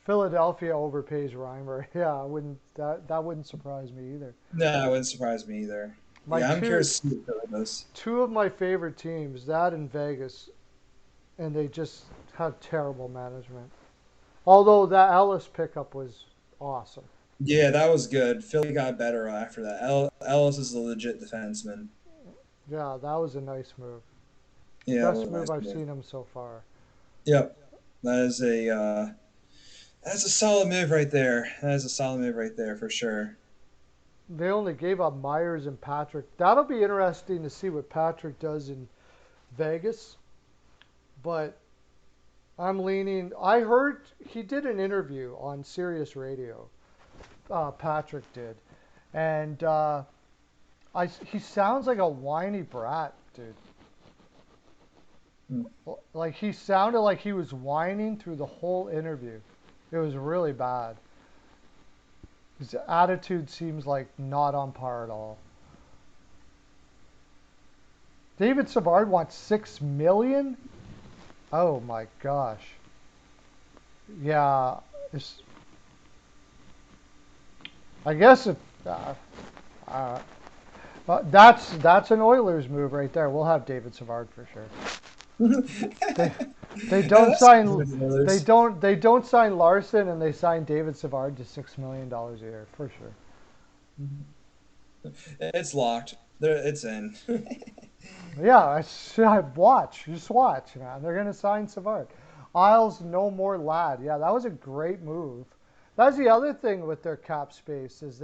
Philadelphia overpays Reimer. Yeah, I wouldn't that wouldn't surprise me either. No, it wouldn't surprise me either. My Yeah, I'm two curious to see what Philly does. two of my favorite teams, that and Vegas, and they just have terrible management. Although that Ellis pickup was awesome. Yeah, that was good. Philly got better after that. Ellis is a legit defenseman. Yeah, that was a nice move. Yeah, that was Best a move nice I've move. seen him so far. Yep, that is that's a solid move right there. That is a solid move right there for sure. They only gave up Myers and Patrick. That'll be interesting to see what Patrick does in Vegas. But I'm leaning. I heard he did an interview on Sirius Radio. Patrick did, and he sounds like a whiny brat, dude. Hmm. Like he sounded like he was whining through the whole interview. It was really bad. His attitude seems like not on par at all. David Savard wants $6 million. Oh my gosh. Yeah, I guess if uh, that's an Oilers move right there. We'll have David Savard for sure. They they Yeah, don't that's sign good for the Oilers. they don't sign Larson and they sign David Savard to $6 million a year for sure. It's locked. It's in. Yeah, I watch. Just watch, man. They're gonna sign Savard. Isles, no more lad. Yeah, that was a great move. That's the other thing with their cap space is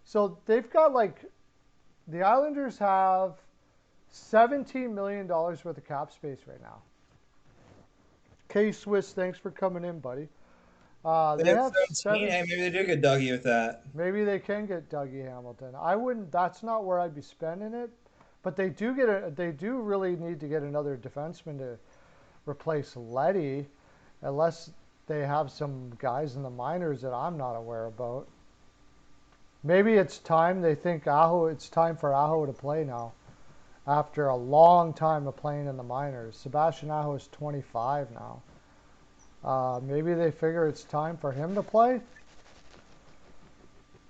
so they've got like the Islanders have $17 million worth of cap space right now. K Swiss, thanks for coming in, buddy. They They have have 17. seven. Hey, maybe they do get Dougie with that. Maybe they can get Dougie Hamilton. I wouldn't. That's not where I'd be spending it. But they do get a. They do really need to get another defenseman to replace Letty, unless they have some guys in the minors that I'm not aware about. Maybe it's time they think Aho. It's time for Aho to play now, after a long time of playing in the minors. Sebastian Aho is 25 now. Maybe they figure it's time for him to play.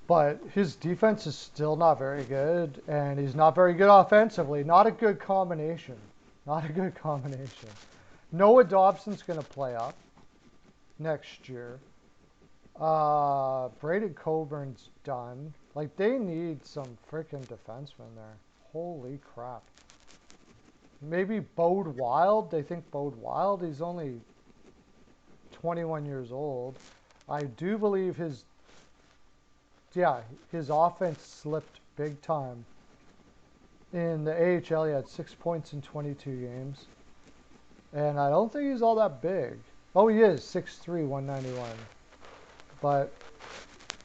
But his defense is still not very good, and he's not very good offensively. Not a good combination. Not a good combination. Noah Dobson's going to play up next year. Braden Coburn's done. Like, they need some freaking defensemen there. Holy crap. Maybe Bode Wild. They think Bode Wild. He's only 21 years old. I do believe his offense slipped big time. In the AHL, he had 6 points in 22 games. And I don't think he's all that big. Oh, he is 6'3", 191. But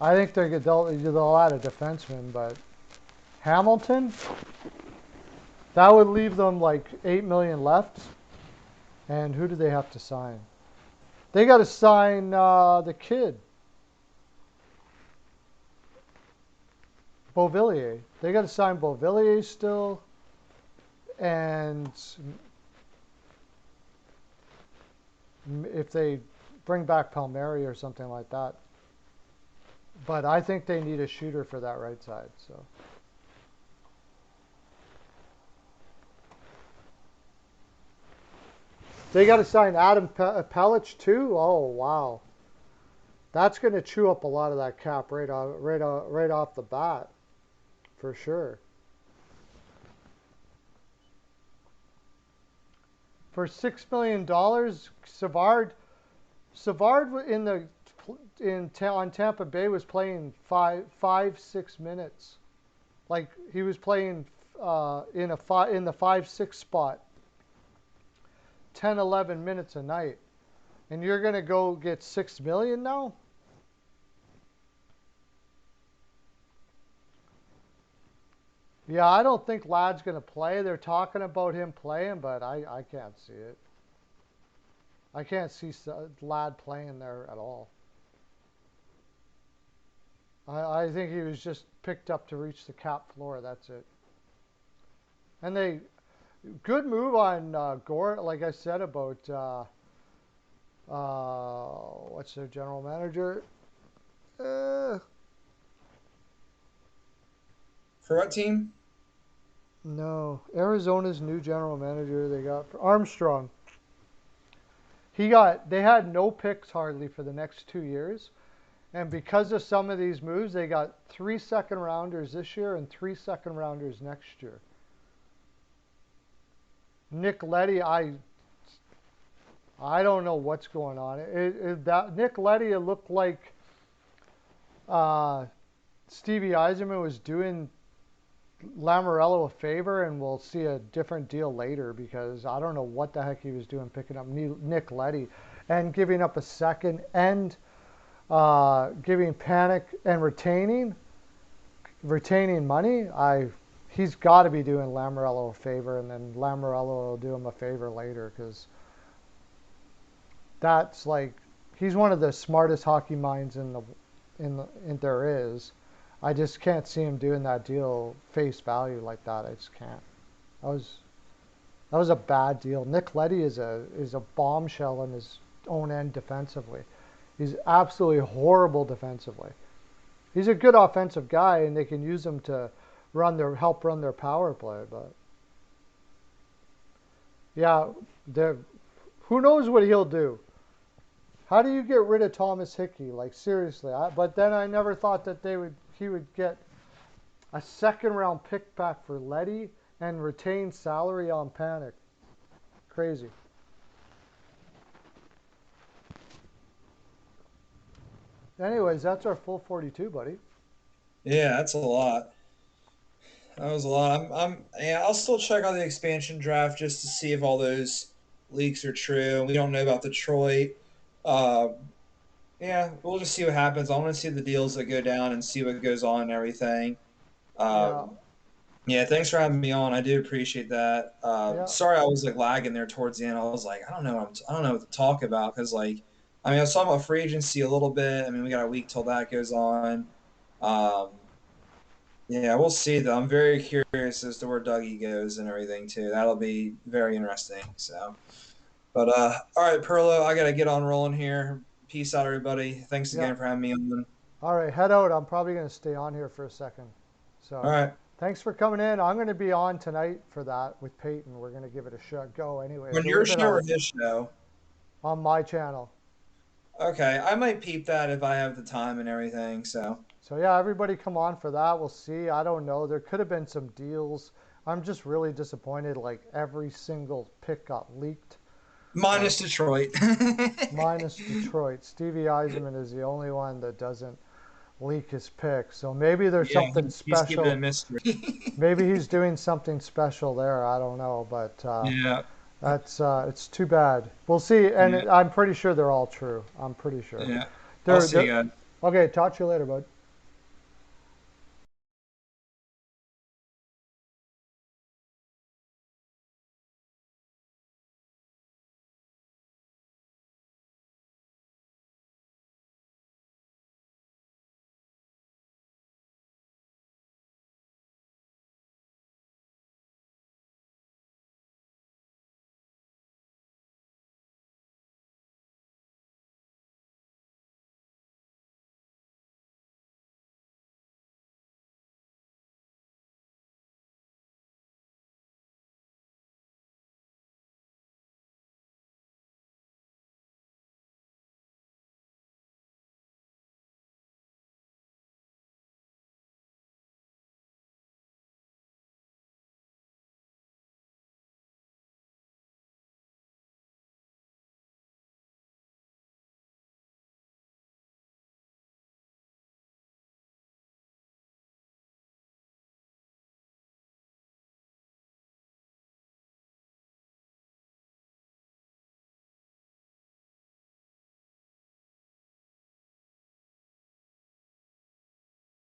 I think they'll add a defenseman. But Hamilton, that would leave them like $8 million left. And who do they have to sign? They got to sign the kid, Beauvillier. They got to sign Beauvillier still, and if they bring back Palmieri or something like that. But I think they need a shooter for that right side. So they got to sign Adam Pellich too. Oh wow, that's going to chew up a lot of that cap right off the bat, for sure. For $6 million, Savard on Tampa Bay was playing 6 minutes. Like, he was playing in the 5-6 spot, 10, 11 minutes a night, and you're gonna go get $6 million now? Yeah, I don't think Ladd's gonna play. They're talking about him playing, but I can't see it. I can't see Ladd playing there at all. I think he was just picked up to reach the cap floor. That's it. And good move on Gore. Like I said about what's their general manager? For what team? No, Arizona's new general manager. They got Armstrong. They had no picks hardly for the next 2 years. And because of some of these moves, they got 3 second rounders this year and 3 second rounders next year. Nick Leddy, I don't know what's going on. That Nick Leddy, it looked like Stevie Eiserman was doing Lamoriello a favor, and we'll see a different deal later, because I don't know what the heck he was doing picking up Nick Leddy and giving up a second and giving Panic and retaining money. He's got to be doing Lamoriello a favor, and then Lamoriello will do him a favor later, because that's like, he's one of the smartest hockey minds in there is. I just can't see him doing that deal face value like that. I just can't. That was a bad deal. Nick Leddy is a bombshell in his own end defensively. He's absolutely horrible defensively. He's a good offensive guy, and they can use him to help run their power play. But yeah, who knows what he'll do? How do you get rid of Thomas Hickey? Like, seriously. But then I never thought that he would get a second round pick back for Leddy and retain salary on Panic. Crazy. Anyways, that's our full 42, buddy. Yeah, that's a lot. That was a lot. Yeah, I'll still check out the expansion draft just to see if all those leaks are true. We don't know about Detroit. Uh, Yeah, we'll just see what happens. I want to see the deals that go down and see what goes on and everything. Yeah, Yeah, thanks for having me on. I do appreciate that. yeah, Sorry, I was like lagging there towards the end. I was like, I don't know what to talk about because I mean, I was talking about free agency a little bit. I mean, we got a week till that goes on. Um, yeah, we'll see though. I'm very curious as to where Dougie goes and everything too. That'll be very interesting. So, but all right, Perlo, I gotta get on rolling here. Peace out, everybody. Thanks yeah. again for having me on. All right, head out. I'm probably going to stay on here for a second. All So right, thanks for coming in. I'm going to be on tonight for that with Peyton. We're going to give it a shot go anyways. on It would your have been show or his show? on my channel. Okay, I might peep that if I have the time and everything. So. So yeah, everybody come on for that. We'll see. I don't know. There could have been some deals. I'm just really disappointed. Like every single pick got leaked. Like Minus Detroit. minus Detroit. Stevie Eisenman is the only one that doesn't leak his pick. So maybe there's Yeah, something he's keeping it a special. mystery. Maybe he's doing something special there. I don't know, but Yeah, that's it's too bad. We'll see, and yeah, I'm pretty sure they're all true. I'm pretty sure. yeah. I'll They're see they're you guys. okay. Talk to you later, bud.